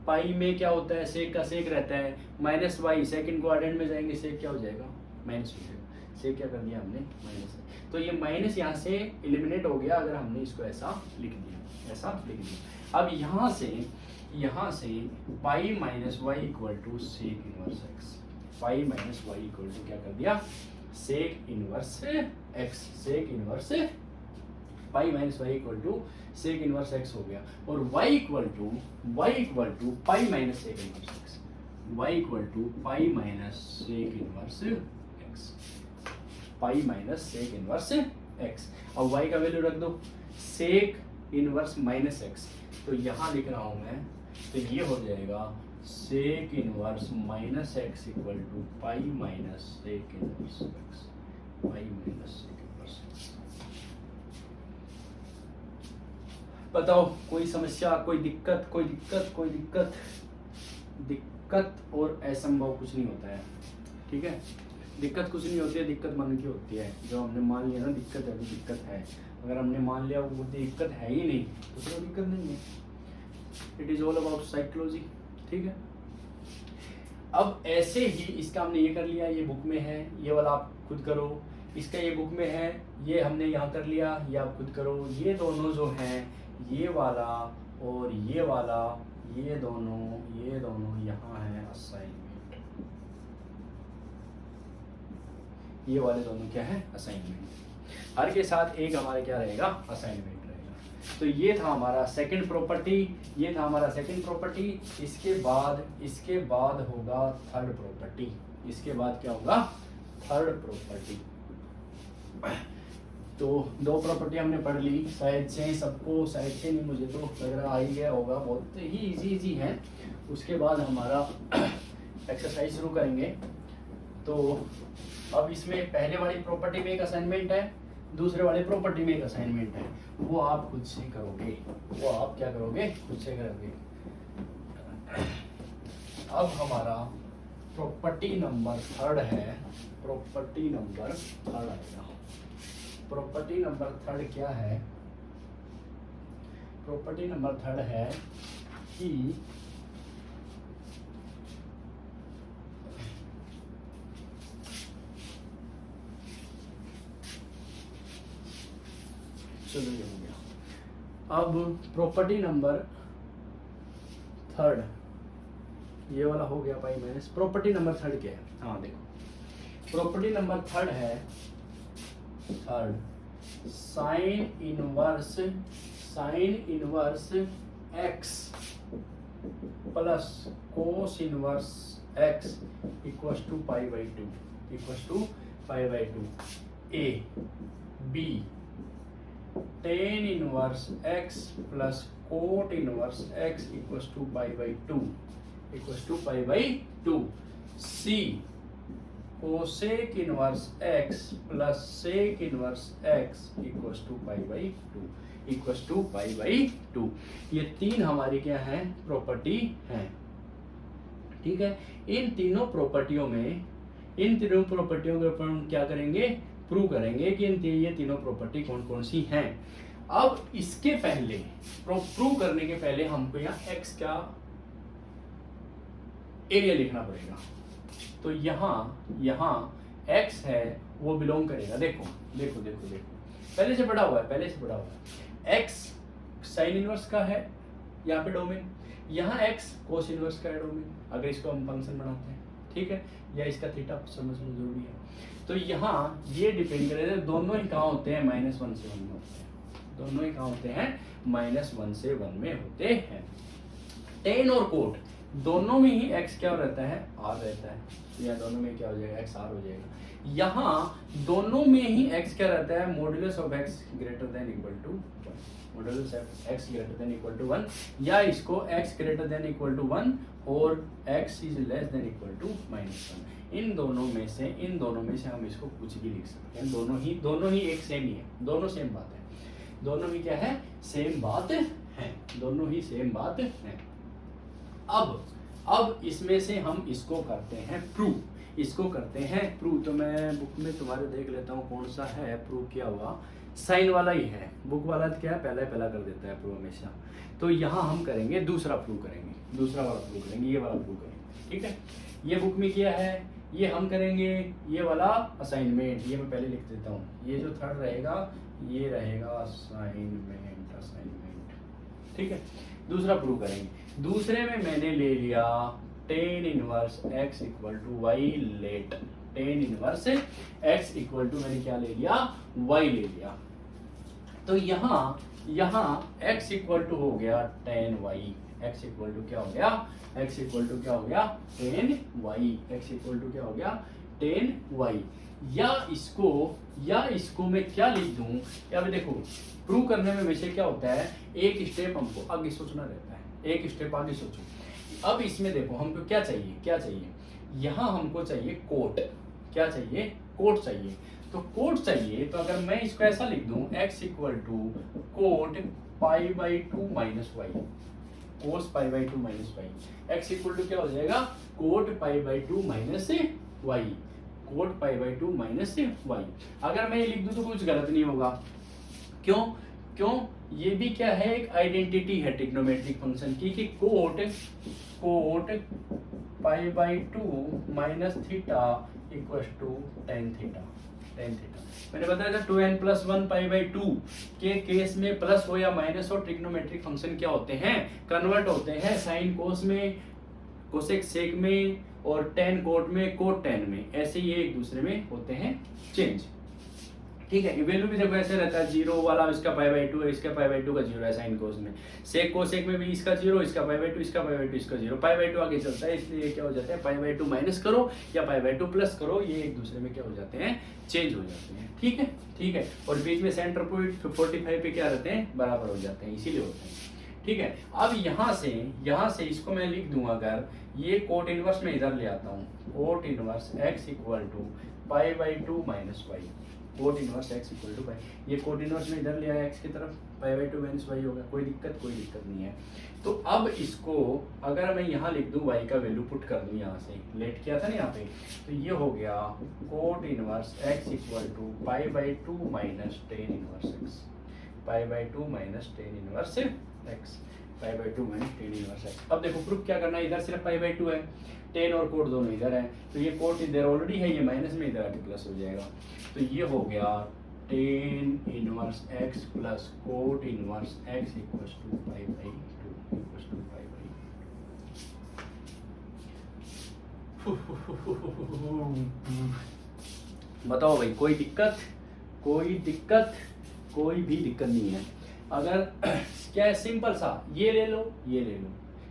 पाई में क्या होता है सेक का सेक रहता है माइनस वाई, सेकंड क्वाड्रेंट में जाएंगे सेक क्या हो जाएगा माइनस हो जाएगा, सेक क्या कर दिया हमने माइनस, तो ये माइनस यहाँ से एलिमिनेट हो गया अगर हमने इसको ऐसा लिख दिया। अब यहाँ से pi minus y equal to sec inverse x, pi minus y equal to क्या कर दिया sec inverse x, sec inverse pi minus y equal to sec inverse x हो गया, और y equal to pi minus sec inverse x, y equal to pi minus sec inverse x, pi minus sec inverse x. अब y का value रख दो सेक inverse minus x, तो यहाँ लिख रहा हूँ मैं, तो ये हो जाएगा sec inverse minus x equal to pi minus sec inverse x, pi minus sec inverse x. बताओ कोई समस्या, कोई दिक्कत, कोई दिक्कत, कोई दिक्कत? दिक्कत और असंभव कुछ नहीं होता है, ठीक है। दिक्कत कुछ नहीं होती है, दिक्कत मन की होती है। जो हमने मान लिया ना दिक्कत है, वो दिक्कत है। अगर हमने मान लिया वो दिक्कत है ही नहीं तो फिर वो दिक्कत नहीं है। It is all about psychology, ठीक है। अब ऐसे ही इसका हमने ये कर लिया, ये बुक में है, ये वाला आप खुद करो। इसका ये बुक में है, ये हमने यहाँ कर लिया, ये आप खुद करो। ये दोनों जो हैं, ये वाला और ये वाला, ये दोनों यहाँ है असाइनमेंट। ये वाले दोनों क्या है? असाइनमेंट। हर के साथ एक हमारे क्या रहेगा? असाइनमेंट रहेगा। तो ये था हमारा सेकंड प्रॉपर्टी, ये था हमारा सेकंड प्रॉपर्टी। इसके बाद होगा थर्ड प्रॉपर्टी। इसके बाद क्या होगा? Third property. तो दो प्रॉपर्टी हमने पढ़ ली, शायद से सबको, शायद से नहीं, मुझे तो लग रहा आ ही गया होगा। बहुत ही इजी है। उसके बाद हमारा एक्सरसाइज शुरू करेंगे। तो अब इसमें पहले वाली प्रॉपर्टी में एक असाइनमेंट है, दूसरे वाले प्रॉपर्टी में एक असाइनमेंट है। वो आप खुद से करोगे, वो आप क्या करोगे? खुद से करोगे। अब हमारा प्रॉपर्टी नंबर थर्ड है, प्रॉपर्टी नंबर थर्ड आएगा। प्रॉपर्टी नंबर थर्ड क्या है? प्रॉपर्टी नंबर थर्ड है कि चलो ये हो गया। अब प्रॉपर्टी नंबर थर्ड, ये वाला हो गया भाई माइनस। प्रॉपर्टी नंबर थर्ड क्या है? हाँ देखो, प्रॉपर्टी नंबर थर्ड है, third sine inverse x plus cos inverse x equals to pi by two a b tan inverse x plus cot inverse x equals to pi by two c cosec inverse x plus sec inverse x equals to pi by two. ये तीन हमारी क्या है? Property हैं, ठीक है। इन तीनों प्रॉपर्टियों के ऊपर हम क्या करेंगे? प्रूव करेंगे कि ये तीनों प्रॉपर्टी कौन कौन सी हैं। अब इसके पहले, प्रूव करने के पहले हमको यहाँ एक्स का एरिया लिखना पड़ेगा। तो यहाँ x है वो बिलोंग करेगा, देखो पहले से पढ़ा हुआ है, x साइन इनवर्स का है यहाँ पे डोमेन, यहाँ x कोस इनवर्स का है डोमेन। अगर इसको हम फंक्शन बनाते हैं, ठीक है, या इसका थीटा समझना जरूरी है। तो यहाँ ये डिपेंड करेगा, दोनों ही कहाँ होते हैं? -1 से 1 में होते हैं। दोनों ही कहाँ होते हैं? -1 से 1 में होते हैं। टेन और कोट दोनों में ही x क्या रहता है? r रहता है। या दोनों में क्या हो जाएगा? x r हो जाएगा। यहाँ दोनों में ही x क्या रहता है? Modulus of x greater than equal to 1, modulus of x greater than equal to 1, या इसको x greater than equal to 1 और x is less than equal to -1। इन दोनों में से हम इसको कुछ भी लिख सकते हैं। दोनों ही एक सेम ही है, दोनों सेम बात है। दोनों ही क्या है? सेम बात है। दोनों ही सेम बात है। अब इसमें से हम इसको करते हैं प्रूव। तो मैं बुक में तुम्हारे देख लेता हूँ कौन सा है प्रूव किया हुआ। साइन वाला ही है, बुक वाला क्या है? पहला कर देता है प्रूव हमेशा। तो यहाँ हम करेंगे दूसरा वाला प्रूव करेंगे, ये वाला प्रूव करेंगे, ठीक है। ये बुक में किया है, ये हम करेंगे। ये वाला असाइनमेंट, ये मैं पहले लिख देता हूँ। ये जो थर्ड रहेगा ये रहेगा असाइनमेंट, ठीक है। दूसरा प्रूव करेंगे। दूसरे में मैंने ले लिया tan inverse x equal to y let. Tan inverse x equal to मैंने क्या ले लिया? y ले लिया। तो यहाँ x इक्वल टू हो गया tan y. x equal to क्या हो गया? x इक्वल टू क्या हो गया? Tan y. x equal to क्या हो गया? Tan y. या इसको मैं क्या लिख दूं? या अभी देखो, प्रूव करने में वैसे क्या होता है, एक स्टेप हमको आगे सोचना रहता है, एक स्टेप आगे सोचो। अब इसमें देखो हमको क्या चाहिए? यहाँ हमको चाहिए कोट। क्या चाहिए? कोट चाहिए। तो कोट चाहिए, तो अगर मैं इसको ऐसा लिख दूं x equal to cot pi by two minus y, cos pi by two minus y. X equal to क्या हो जाएगा, cot pi by two minus y, cot pi by two minus y. अगर मैं ये लिख दूं तो कुछ गलत नहीं होगा, क्यों क्यों, ये भी क्या है, एक आइडेंटिटी है ट्रिग्नोमेट्रिक फंक्शन की कि cot pi by two minus theta equal to tan theta. मैंने बताया था 2n plus 1 pi by two के केस में प्लस हो या माइनस हो, ट्रिग्नोमेट्रिक फंक्शन क्या होते हैं, कन्वर्ट होते हैं साइन कोस में, कोसेक सेक में, और टेन कोट में, कोट टेन में, ऐसे ये एक दूसरे में होते हैं चेंज। ठीक है, वैल्यू भी देखो ऐसे रहता है, जीरो वाला इसका पाई बाई टू है, इसका पाई बाई टू का जीरो है साइन कोस में, सेक कोसेक में भी इसका जीरो, इसका पाई बाई टू, इसका पाई बाई टू, इसका जीरो, पाई बाई टू आगे चलता है, इसलिए क्या हो जाता है, पाई बाई टू माइनस करो या पाई बाई टू प्लस करो, ये एक दूसरे में क्या हो जाते हैं, चेंज हो जाते हैं। ठीक है, ठीक है, और बीच में सेंटर पॉइंट 45 पे क्या रहते हैं, बराबर हो जाते हैं, इसीलिए होते हैं। ठीक है, अब यहाँ से इसको मैं लिख दूं, अगर ये कोट इनवर्स में इधर ले आता हूँ, cot inverse x equal to pi by two minus y, cot inverse x equal to pi, ये कोट इनवर्स में इधर ले आया एक्स की तरफ, pi by two minus y होगा, कोई दिक्कत नहीं है। तो अब इसको अगर मैं यहाँ लिख दूँ, वाई का वैल्यू पुट कर दूँ, यहाँ से लेट किया था ना यहाँ पे, तो ये हो गया cot inverse x equal to pi by two minus tan inverse x, pi by two minus tan inverse x, pi by two minus tan inverse x. अब देखो प्रूफ क्या करना है, इधर सिर्फ पाई बाई टू है, टेन और cot दोनों इधर है, तो ये कोट इधर ऑलरेडी है, ये माइनस में इधर आके प्लस हो जाएगा, तो ये हो गया tan inverse x plus cot inverse x equal to pi by two, equal to pi by. बताओ भाई, कोई दिक्कत, कोई भी दिक्कत नहीं है। अगर क्या है, सिंपल सा, ये ले लो,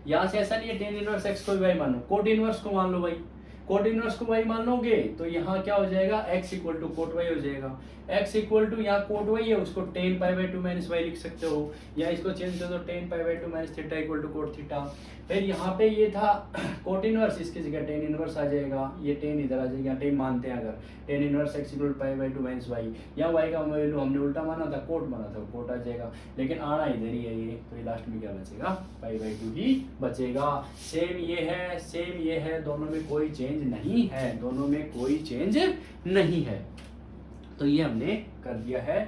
यहाँ से ऐसा नहीं है टेन इनवर्स एक्स को वाई मानो, कोट इनवर्स को मान लो भाई, कोट इनवर्स को वाई मान लोगे तो यहाँ क्या हो जाएगा, x equal to cot y हो जाएगा, एक्स इक्वल टू यहाँ कोट वाई है, उसको tan pi by two minus y लिख सकते हो, या इसको चेंज कर दो, tan pi by two minus theta equal to cot theta. फिर यहाँ पे ये था कोट इनवर्स, इसकी जगह टेन इनवर्स आ जाएगा, ये टेन इधर आ जाएगा, टेन मानते हैं अगर, tan inverse x equal to pi by two minus y, या वाई का वैल्यू हमने उल्टा माना था, कोट माना था, कोट आ जाएगा, लेकिन आना इधर ही है ये, तो ये लास्ट में क्या बचेगा, पाई बाई टू ही बचेगा। सेम ये है, दोनों में कोई चेंज नहीं है, तो ये हमने कर दिया है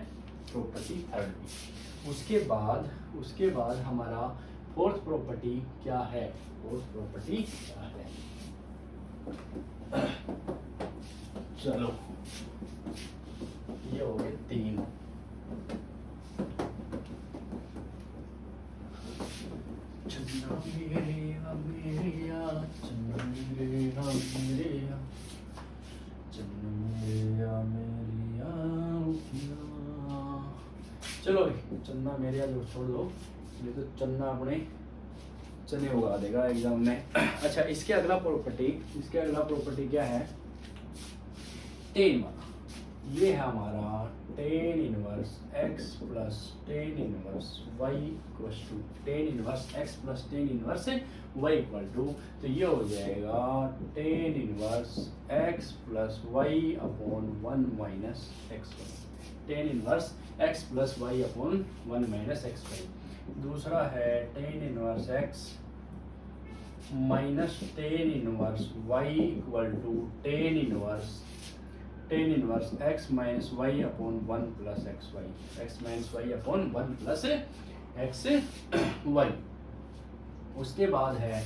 प्रॉपर्टी थर्ड भी। उसके बाद हमारा फोर्थ प्रॉपर्टी क्या है, चलो ये हो गए तीन। चन्ना मेरेया मेरेया, चन्ना मेरेया मेरेया, चन्ना मेरेया मेरेया उठिया। चलो भाई, चन्ना मेरेया जो छोड़ दो, ये तो चन्ना अपने चने उगा देगा एग्जाम में। अच्छा, इसके अगला प्रॉपर्टी क्या है, टेन वाला, ये है हमारा tan inverse x plus tan inverse y equal to tan inverse x plus tan inverse y equal to, तो ये हो जाएगा tan inverse x plus y upon one minus x y, tan inverse x plus y upon one minus x y. दूसरा है tan inverse x minus tan inverse y equal to tan inverse x minus y upon one plus x y, x minus y upon one plus x y. उसके बाद है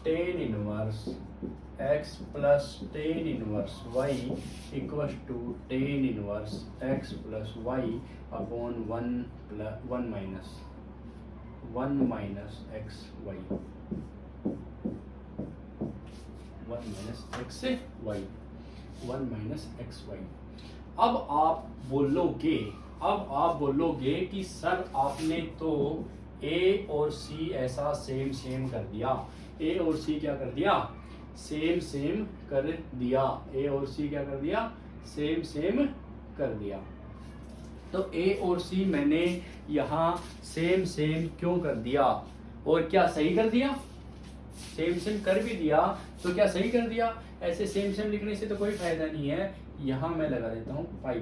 tan inverse x plus tan inverse y equal to tan inverse x plus y upon one minus x y, one minus x y. अब आप बोलोगे कि sir आपने तो ए और सी ऐसा सेम कर दिया, ए और सी क्या कर दिया, सेम कर दिया, ए और सी क्या कर दिया, सेम कर दिया। तो ए और सी मैंने यहाँ सेम क्यों कर दिया, और क्या सही कर दिया, सेम कर भी दिया तो क्या सही कर दिया। ऐसे सेम लिखने से तो कोई फायदा नहीं है, यहाँ मैं लगा देता हूँ पाई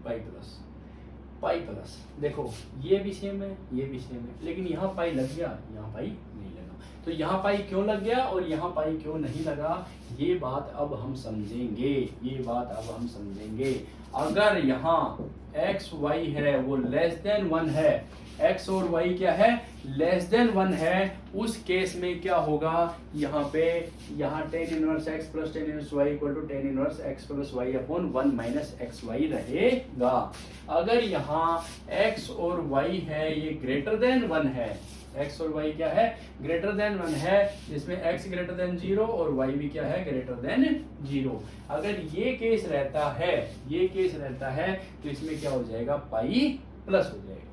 प्लस, पाई प्लस, देखो ये भी सेम है, ये भी सेम है, लेकिन यहाँ पाई लग गया, यहाँ पाई नहीं लगा। तो यहाँ पाई क्यों लग गया और यहाँ पाई क्यों नहीं लगा, ये बात अब हम समझेंगे, ये बात अब हम समझेंगे। अगर यहाँ x y है वो लेस देन 1 है, x और y क्या है, लेस देन 1 है, उस केस में क्या होगा, यहाँ पे यहाँ tan inverse x plus tan inverse y equal to tan inverse x plus y upon 1 minus x y रहेगा। अगर यहाँ x और y है ये ग्रेटर देन 1 है, x और y क्या है, ग्रेटर देन 1 है, जिसमें x ग्रेटर देन 0 और y भी क्या है, ग्रेटर देन 0। अगर ये केस रहता है, ये केस रहता है, तो इसमें क्या हो जाएगा, पाई प्लस हो जाएगा,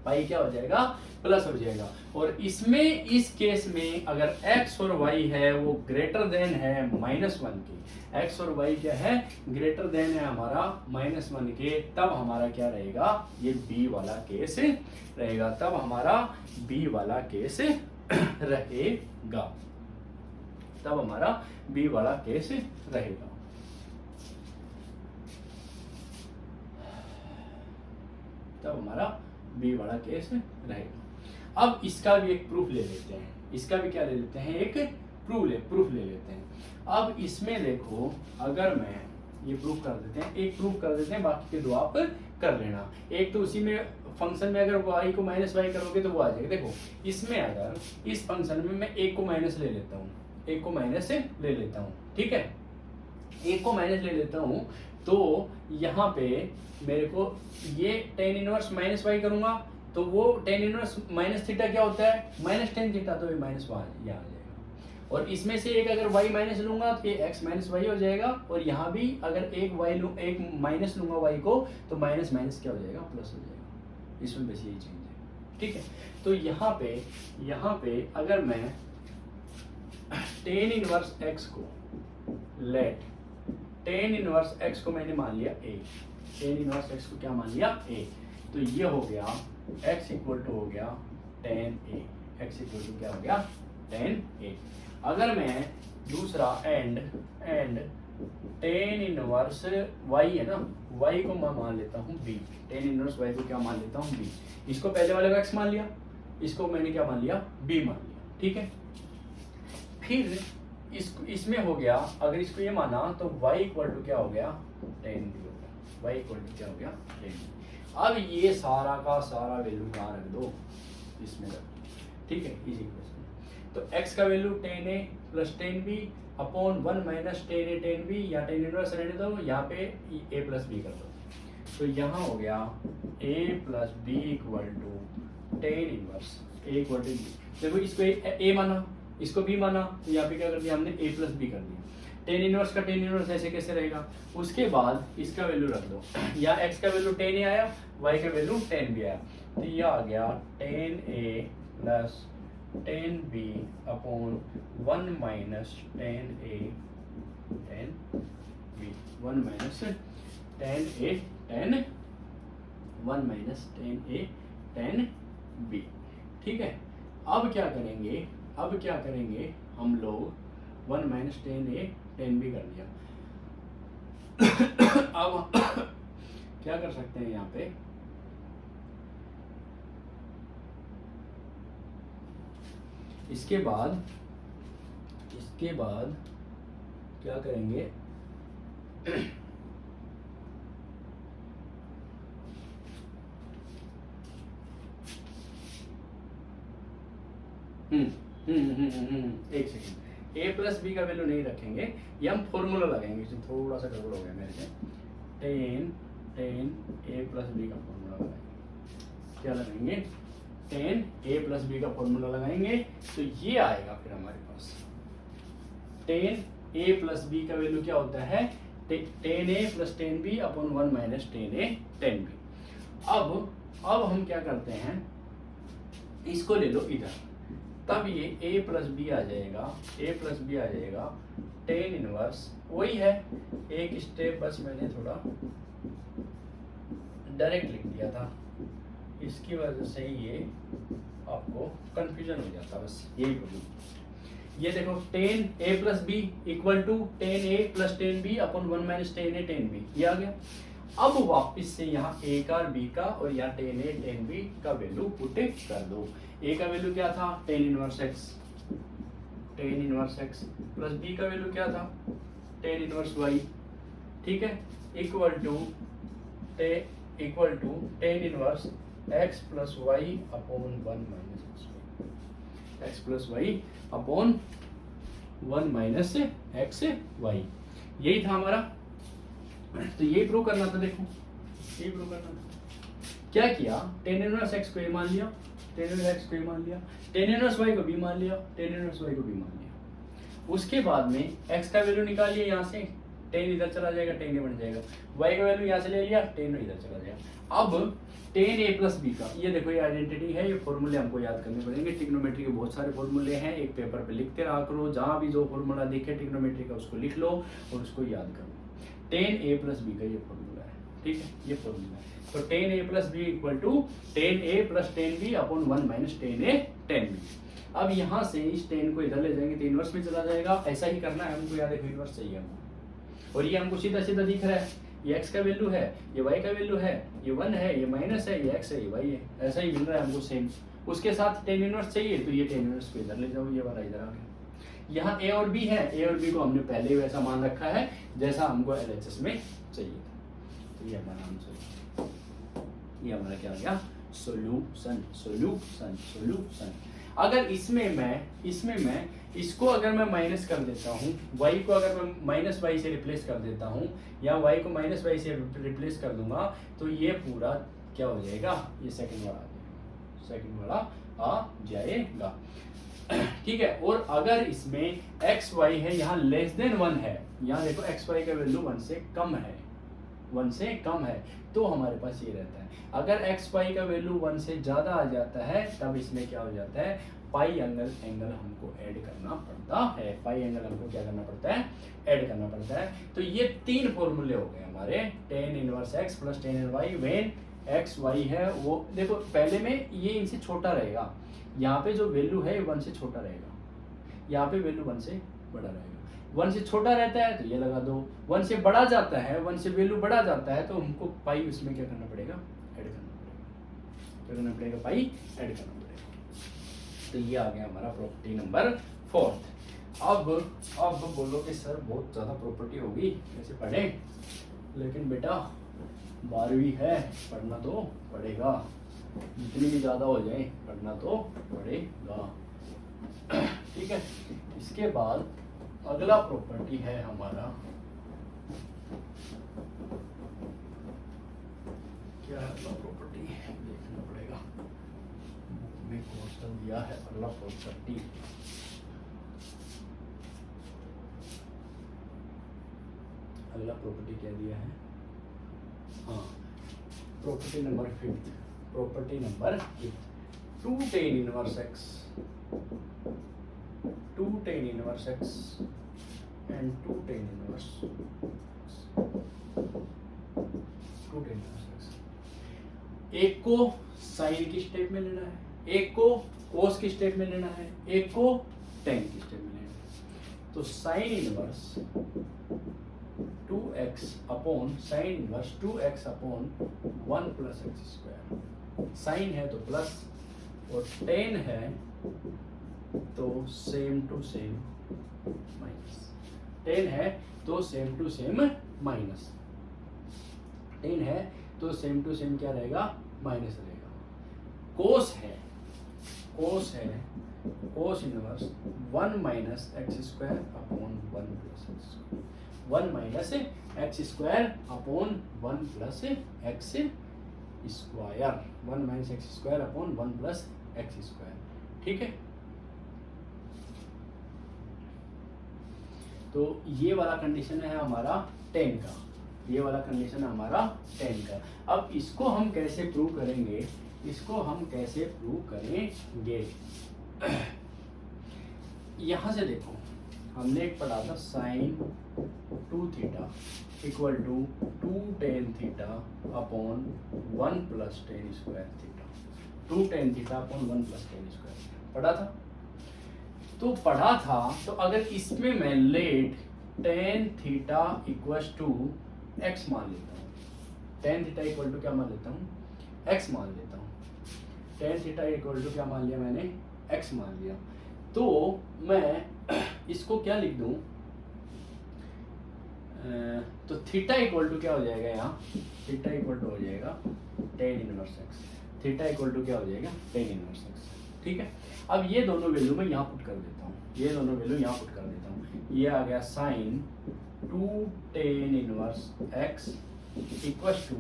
पाई क्या हो जाएगा, प्लस हो जाएगा। और इसमें इस केस में अगर x और y है वो ग्रेटर देन है -1 के, x और y क्या है, ग्रेटर देन है हमारा -1 के, तब हमारा क्या रहेगा, ये b वाला केस रहेगा, तब हमारा b वाला केस रहेगा, तब हमारा b वाला केस रहेगा। तब हमारा बी वाला केस रहेगा। अब इसका भी एक प्रूफ ले लेते हैं, इसका भी क्या ले लेते हैं, एक प्रूफ ले लेते हैं। अब इसमें देखो, अगर मैं ये प्रूफ कर देते हैं, एक प्रूफ कर देते हैं, बाकी के दो आप कर लेना। एक तो उसी में फंक्शन में अगर y को माइनस वाई करोगे तो वो आ जाएगा। देखो इसमें अगर इस फंक्शन में मैं एक को माइनस ले लेता हूँ, एक को माइनस ले लेता हूँ, ठीक है, एक को माइनस ले लेता हूँ, तो यहाँ पे मेरे को ये tan इनवर्स माइनस वाई करूंगा तो वो tan इनवर्स माइनस थीटा क्या होता है, माइनस टेन थीटा, तो ये माइनस यहाँ आ जाएगा। और इसमें से एक अगर y माइनस लूंगा तो ये x माइनस वाई हो जाएगा, और यहाँ भी अगर एक y लूँ, एक माइनस लूंगा y को, तो माइनस माइनस क्या हो जाएगा, प्लस हो जाएगा। इसमें बस यही चेंज है, ठीक है। तो यहाँ पे अगर मैं tan इनवर्स x को लेट tan इनवर्स x को मैंने मान लिया a, tan इनवर्स x को क्या मान लिया, a, तो ये हो गया x इक्वल टू हो गया tan a, x equal to क्या हो गया, tan a। अगर मैं दूसरा एंड tan इनवर्स y है ना, y को मैं मान लेता हूँ b, tan इनवर्स y को क्या मान लेता हूँ b, इसको पहले वाले को x मान लिया, इसको मैंने क्या मान लिया, b मान लिया, ठीक है। फिर इसमें हो गया, अगर इसको ये माना तो y इक्वल टू क्या हो गया, tan b हो गया, y इक्वल टू क्या हो गया, tan b। अब ये सारा का सारा वैल्यू कहाँ रख दो, इसमें रख दो, ठीक है, इस इक्वेशन में। तो x का value tan a plus tan b upon 1 minus tan a tan b, या tan इनवर्स रहने दो, यहाँ पे a प्लस b कर दो, तो यहाँ हो गया a plus b equal to tan inverse a equal to b। देखो इसको a माना, इसको b माना, तो यहाँ पे क्या कर दिया हमने, a प्लस b कर दिया। tan इनवर्स का tan इनवर्स ऐसे कैसे रहेगा, उसके बाद इसका वैल्यू रख दो, या x का वैल्यू tan a आया, y का वैल्यू tan b आया, तो ये आ गया tan a plus tan b upon 1 minus tan a tan b, 1 minus tan a tan 1 minus tan a tan b, ठीक है। अब क्या करेंगे, अब क्या करेंगे हम लोग, 1 minus tan a tan b कर दिया। अब क्या कर सकते हैं यहाँ पे, इसके बाद क्या करेंगे, एक सेकेंड, a प्लस बी का वैल्यू नहीं रखेंगे, ये हम फॉर्मूला लगाएंगे, इसमें थोड़ा सा गड़बड़ हो गया मेरे से, tan a प्लस बी का फॉर्मूला लगाएंगे, क्या लगाएंगे, tan a प्लस बी का फॉर्मूला लगाएंगे, तो ये आएगा फिर हमारे पास tan a प्लस बी का वैल्यू क्या होता है, tan a plus tan b upon 1 minus tan a tan b। अब हम क्या करते हैं, इसको ले लो इधर, तब ये a प्लस बी आ जाएगा, a प्लस बी आ जाएगा tan इनवर्स, वही है, एक स्टेप बस मैंने थोड़ा डायरेक्ट लिख दिया था, इसकी वजह से ये आपको कंफ्यूजन हो जाता, बस यही बोलूँ। ये देखो tan a plus b equal to tan a plus tan b upon 1 minus tan a tan b, ये आ गया। अब वापस से यहाँ ए का और बी का और यहाँ टेन ए टेन बी का वैल्यू पुट कर दो। ए का वैल्यू क्या था, tan inverse x plus b का वैल्यू क्या था, टेन इनवर्स वाई, ठीक है, equal to tan inverse x plus y upon one minus x plus y upon one minus x y, यही था हमारा। तो ये प्रूव करना था, देखो ये प्रूव करना था। क्या किया, टेन इनवर्स एक्स को ये मान लिया, टेन इनवर्स एक्स को ये मान लिया, टेन इनवर्स वाई को भी मान लिया, टेन इनवर्स वाई को भी मान लिया। उसके बाद में एक्स का वैल्यू निकालिए यहाँ से, टेन इधर चला जाएगा, टेन ए बन जाएगा, वाई का वैल्यू यहाँ से ले लिया, टेन इधर चला जाएगा। अब टेन ए प्लस बी का, ये देखो ये आइडेंटिटी है, ये फॉर्मूले हमको याद करने पड़ेंगे। ट्रिग्नोमेट्री के बहुत सारे फॉर्मूले हैं, एक पेपर पे लिखते रहा करो, जहाँ भी जो फॉर्मूला दिखे ट्रिग्नोमेट्री का उसको लिख लो और उसको याद करो। टेन ए प्लस बी का ये फॉर्मूला है, ठीक है, ये फॉर्मूला है। तो tan a plus b equal to tan a plus tan b upon one minus tan a tan b. अब यहाँ से इस टेन को इधर ले जाएंगे तो इनवर्स में चला जाएगा, ऐसा ही करना है हमको, याद देखो इनवर्स चाहिए हमको। और ये हमको सीधा सीधा दिख रहा है, ये x का वैल्यू है, ये y का वैल्यू है, ये 1 है, ये माइनस है, ये x है, ये y है, ऐसा ही मिल रहा है हमको सेम। उसके साथ टेन इनवर्स चाहिए तो ये टेन इनवर्स को इधर ले जाओ, ये वाला इधर आ गया। यहाँ a और b है, a और b को हमने पहले ही वैसा मान रखा है जैसा हमको LHS में चाहिए था। तो ये हमारा आंसर, ये हमारा क्या आ गया, सोल्यूशन। अगर इसमें मैं इसको अगर मैं माइनस कर देता हूँ, y को अगर मैं माइनस वाई से रिप्लेस कर देता हूँ या y को माइनस वाई से रिप्लेस कर दूंगा तो ये पूरा क्या हो जाएगा, ये सेकंड वाला आ जाएगा, ठीक है। और अगर इसमें एक्स वाई है, यहाँ लेस देन 1 है, यहाँ देखो एक्स वाई का वैल्यू 1 से कम है, तो हमारे पास ये रहता है। अगर एक्स वाई का वैल्यू 1 से ज़्यादा आ जाता है तब इसमें क्या हो जाता है, पाई एंगल हमको ऐड करना पड़ता है, पाई एंगल हमको क्या करना पड़ता है, ऐड करना पड़ता है। तो ये तीन फॉर्मूले हो गए हमारे, tan inverse x plus tan y when x y है वो, देखो पहले में ये इनसे छोटा रहेगा, यहाँ पे जो वैल्यू है 1 से छोटा रहेगा, यहाँ पे वैल्यू 1 से बड़ा रहेगा। 1 से छोटा रहता है तो ये लगा दो, 1 से बड़ा जाता है, 1 से वैल्यू बढ़ा जाता है तो हमको पाई उसमें क्या करना पड़ेगा, ऐड करना पड़ेगा, पाई ऐड करना पड़ेगा। तो ये आ गया हमारा प्रॉपर्टी नंबर 4। अब बोलो कि सर बहुत ज़्यादा प्रॉपर्टी होगी, कैसे पढ़े, लेकिन बेटा 12वीं है, पढ़ना तो पड़ेगा, जितनी भी ज़्यादा हो जाए पढ़ना तो पड़ेगा, ठीक है। इसके बाद अगला प्रॉपर्टी है हमारा, क्या है अगला प्रॉपर्टी, देखना पड़ेगा, बुक में क्वेश्चन दिया है अगला प्रॉपर्टी। अगला प्रॉपर्टी क्या दिया है, हाँ property number 5, property number 2 tan inverse x and 2 tan inverse x. एक को साइन की स्टेप में लेना है, एक को कोस की स्टेप में लेना है, एक को टेन की स्टेप में लेना है। तो sine inverse 2x upon sine inverse 2x upon 1 plus x square, sine है तो प्लस और टेन है तो same to same minus, tan है तो same to same minus, tan है तो सेम टू सेम क्या रहेगा, माइनस रहेगा। कोस है कोस inverse 1 minus x square upon 1 plus x square, 1 minus x square upon 1 plus x square, 1 minus x square upon 1 plus x square, ठीक है। तो ये वाला कंडीशन है हमारा 10 का, ये वाला कंडीशन है हमारा 10 का। अब इसको हम कैसे प्रूव करेंगे, यहाँ से देखो हमने एक पढ़ा था sine 2 theta equal to 2 tan theta upon 1 plus tan square theta, 2 tan theta upon 1 plus tan square पढ़ा था। तो अगर इसमें मैं let tan theta equal to x मान लेता हूँ, टेन थीटा इक्वल टू क्या मान लेता हूँ, एक्स मान लेता हूँ। टेन थीटा इक्वल टू क्या मान लिया मैंने, एक्स मान लिया। तो मैं इसको क्या लिख दूँ, तो थीटा इक्वल टू क्या हो जाएगा यहाँ, थीटा इक्वल टू हो जाएगा tan inverse x. Theta equal to क्या हो जाएगा, टेन इनवर्स एक्स। ठीक है, अब ये दोनों वैल्यू मैं यहाँ पुट कर देता हूँ, ये दोनों वैल्यू यहाँ पुट कर देता हूँ। ये आ गया sine 2 tan inverse x equal to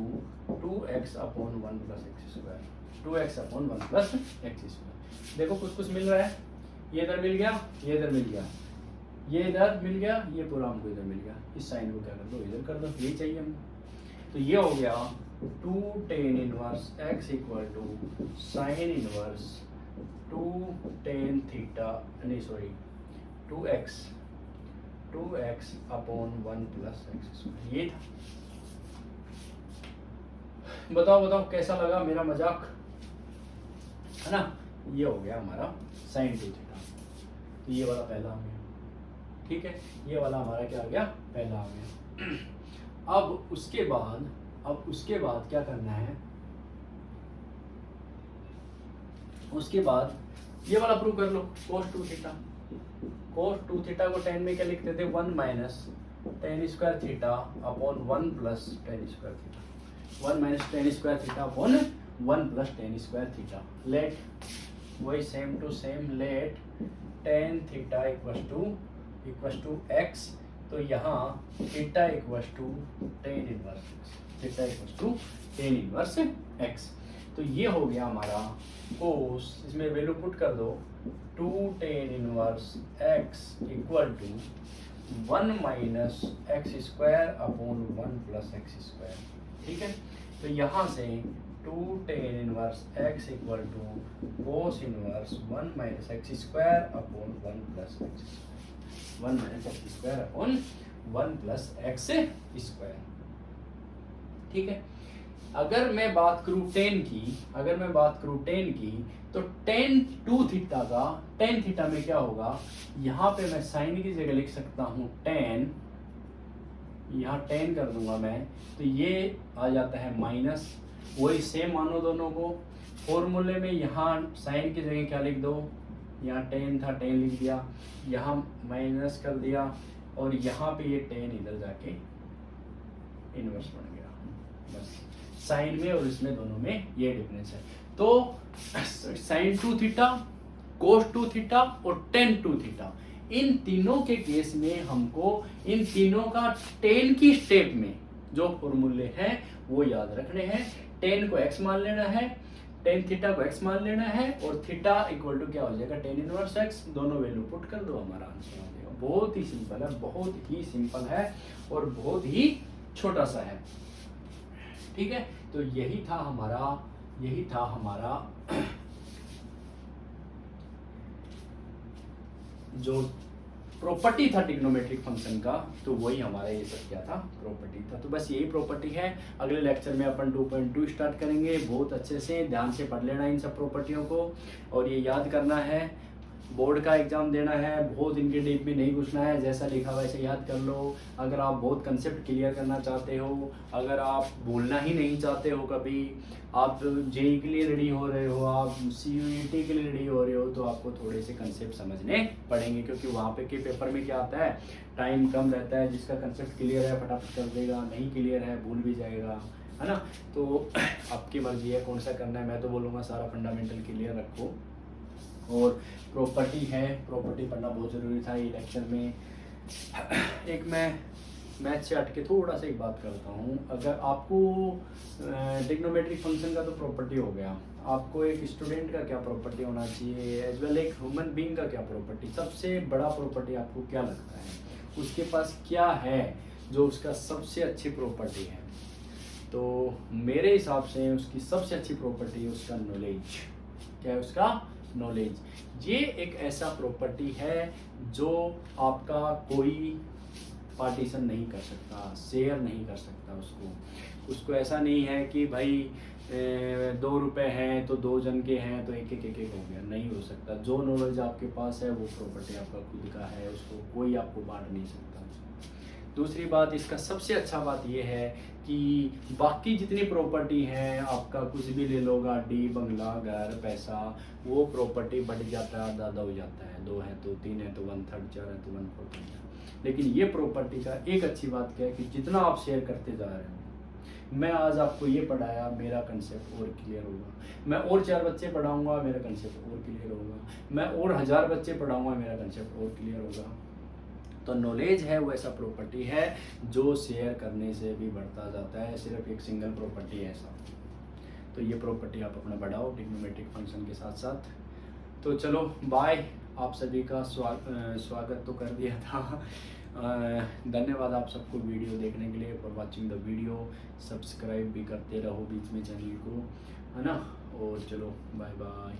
2x upon 1 plus x square, 2x upon 1 plus x square. देखो कुछ कुछ मिल रहा है, ये इधर मिल गया, ये इधर मिल गया, ये इधर मिल गया, ये पूरा हमको इधर मिल गया। इस साइन को क्या कर दो, इधर कर दो, ये चाहिए हमको। तो ये हो गया 2 tan inverse x equal to sine inverse 2 tan theta, नहीं sorry 2x upon 1 plus x square. ये था। बताओ बताओ कैसा लगा मेरा मजाक, है ना। ये हो गया हमारा साइन 2 थीटा। तो ये वाला पहला आ गया, ठीक है, ये वाला हमारा क्या आ गया, पहला आ गया। अब उसके बाद क्या करना है, उसके बाद ये वाला प्रूव कर लो, cos 2 थीटा। cos 2 थीटा को टेन में क्या लिखते थे, 1 minus tan square theta upon 1 plus tan square theta, 1 minus tan square theta upon 1 plus tan square theta. Let वही same to same, let tan theta equal to x. तो यहाँ theta equal to tan inverse x, theta equal to tan inverse x. तो ये हो गया हमारा कोस, इसमें value put कर दो, 2 tan inverse x equal to 1 minus x square upon 1 plus x square. ठीक है, तो यहाँ से 2 tan inverse x equal to cos inverse 1 minus x square upon 1 plus x square, 1 minus x square upon 1 plus x square. ठीक है, अगर मैं बात करूँ टेन की, तो टेन 2 थीटा का, टेन थीटा में क्या होगा, यहाँ पे मैं साइन की जगह लिख सकता हूँ टेन, यहाँ टेन कर दूंगा मैं, तो ये आ जाता है माइनस, वही सेम मानो दोनों को। फॉर्मूले में यहाँ साइन की जगह क्या लिख दो, यहाँ टेन था, टेन लिख दिया, यहाँ माइनस कर दिया, और यहाँ पे ये टेन इधर जाके इनवर्स बन गया। बस साइन में और इसमें दोनों में ये डिफरेंस है। तो साइन 2 थीटा, कोस 2 थीटा और टेन 2 थीटा, इन तीनों के केस में हमको इन तीनों का टेन की स्टेप में जो फॉर्मूले हैं वो याद रखने हैं। टेन को x मान लेना है, टेन थीटा को x मान लेना है, और थीटा इक्वल टू क्या हो जाएगा, टेन इनवर्स x। दोनों वैल्यू पुट कर दो, हमारा आंसर आ जाएगा। बहुत ही सिंपल है, बहुत ही सिंपल है और बहुत ही छोटा सा है। ठीक है, तो यही था हमारा जो प्रॉपर्टी था ट्रिग्नोमेट्रिक फंक्शन का, तो वही हमारा ये सब क्या था, प्रॉपर्टी था। तो बस यही प्रॉपर्टी है। अगले लेक्चर में अपन 2.2 स्टार्ट करेंगे। बहुत अच्छे से ध्यान से पढ़ लेना इन सब प्रॉपर्टियों को, और ये याद करना है। बोर्ड का एग्जाम देना है, बहुत इनके डीप में नहीं घुसना है, जैसा लिखा वैसे याद कर लो। अगर आप बहुत कंसेप्ट क्लियर करना चाहते हो, अगर आप भूलना ही नहीं चाहते हो कभी, आप जेई के लिए रेडी हो रहे हो, आप CUET के लिए रेडी हो रहे हो, तो आपको थोड़े से कंसेप्ट समझने पड़ेंगे, क्योंकि वहाँ पे के पेपर में क्या आता है, टाइम कम रहता है। जिसका कंसेप्ट क्लियर है फटाफट कर देगा, नहीं क्लियर है भूल भी जाएगा, है ना। तो आपकी मर्जी है कौन सा करना है। मैं तो बोलूँगा सारा फंडामेंटल क्लियर रखो। और प्रॉपर्टी है, प्रॉपर्टी पढ़ना बहुत ज़रूरी था ये लेक्चर में। एक मैं मैथ से हट के थोड़ा सा एक बात करता हूँ। अगर आपको ट्रिग्नोमेट्रिक फंक्शन का तो प्रॉपर्टी हो गया, आपको एक स्टूडेंट का क्या प्रॉपर्टी होना चाहिए, एज वेल एक ह्यूमन बीइंग का क्या प्रॉपर्टी, सबसे बड़ा प्रॉपर्टी आपको क्या लगता है, उसके पास क्या है जो उसका सबसे अच्छी प्रॉपर्टी है। तो मेरे हिसाब से उसकी सबसे अच्छी प्रॉपर्टी है उसका नॉलेज। क्या है उसका नॉलेज। ये एक ऐसा प्रॉपर्टी है जो आपका कोई पार्टीशन नहीं कर सकता, शेयर नहीं कर सकता उसको ऐसा नहीं है कि भाई 2 रुपए हैं तो 2 जन के हैं तो एक एक हो गया, नहीं हो सकता। जो नॉलेज आपके पास है वो प्रॉपर्टी आपका खुद का है, उसको कोई आपको बांट नहीं सकता। दूसरी बात इसका सबसे अच्छा बात ये है कि बाकी जितनी प्रॉपर्टी हैं, आपका कुछ भी ले लो, गाड़ी, बंगला, घर, पैसा, वो प्रॉपर्टी बढ़ जाता है, ज़्यादा हो जाता है। 2 है तो 3 है तो 1/3, 4 है तो 1/4। लेकिन ये प्रॉपर्टी का एक अच्छी बात क्या है कि जितना आप शेयर करते जा रहे हो, मैं आज आपको ये पढ़ाया, मेरा कंसेप्ट और क्लियर होगा। मैं और 4 बच्चे पढ़ाऊंगा, मेरा कंसेप्ट और क्लियर होगा। मैं और 1000 बच्चे पढ़ाऊंगा, मेरा कंसेप्ट और क्लियर होगा। तो नॉलेज है वो ऐसा प्रॉपर्टी है जो शेयर करने से भी बढ़ता जाता है। सिर्फ एक सिंगल प्रॉपर्टी है ऐसा। तो ये प्रॉपर्टी आप अपना बढ़ाओ ट्रिग्नोमेट्रिक फंक्शन के साथ साथ। तो चलो बाय। आप सभी का स्वागत तो कर दिया था। धन्यवाद आप सबको वीडियो देखने के लिए, for watching the video. Subscribe भी करते रहो बीच में चैनल को, है ना। और चलो बाय बाय।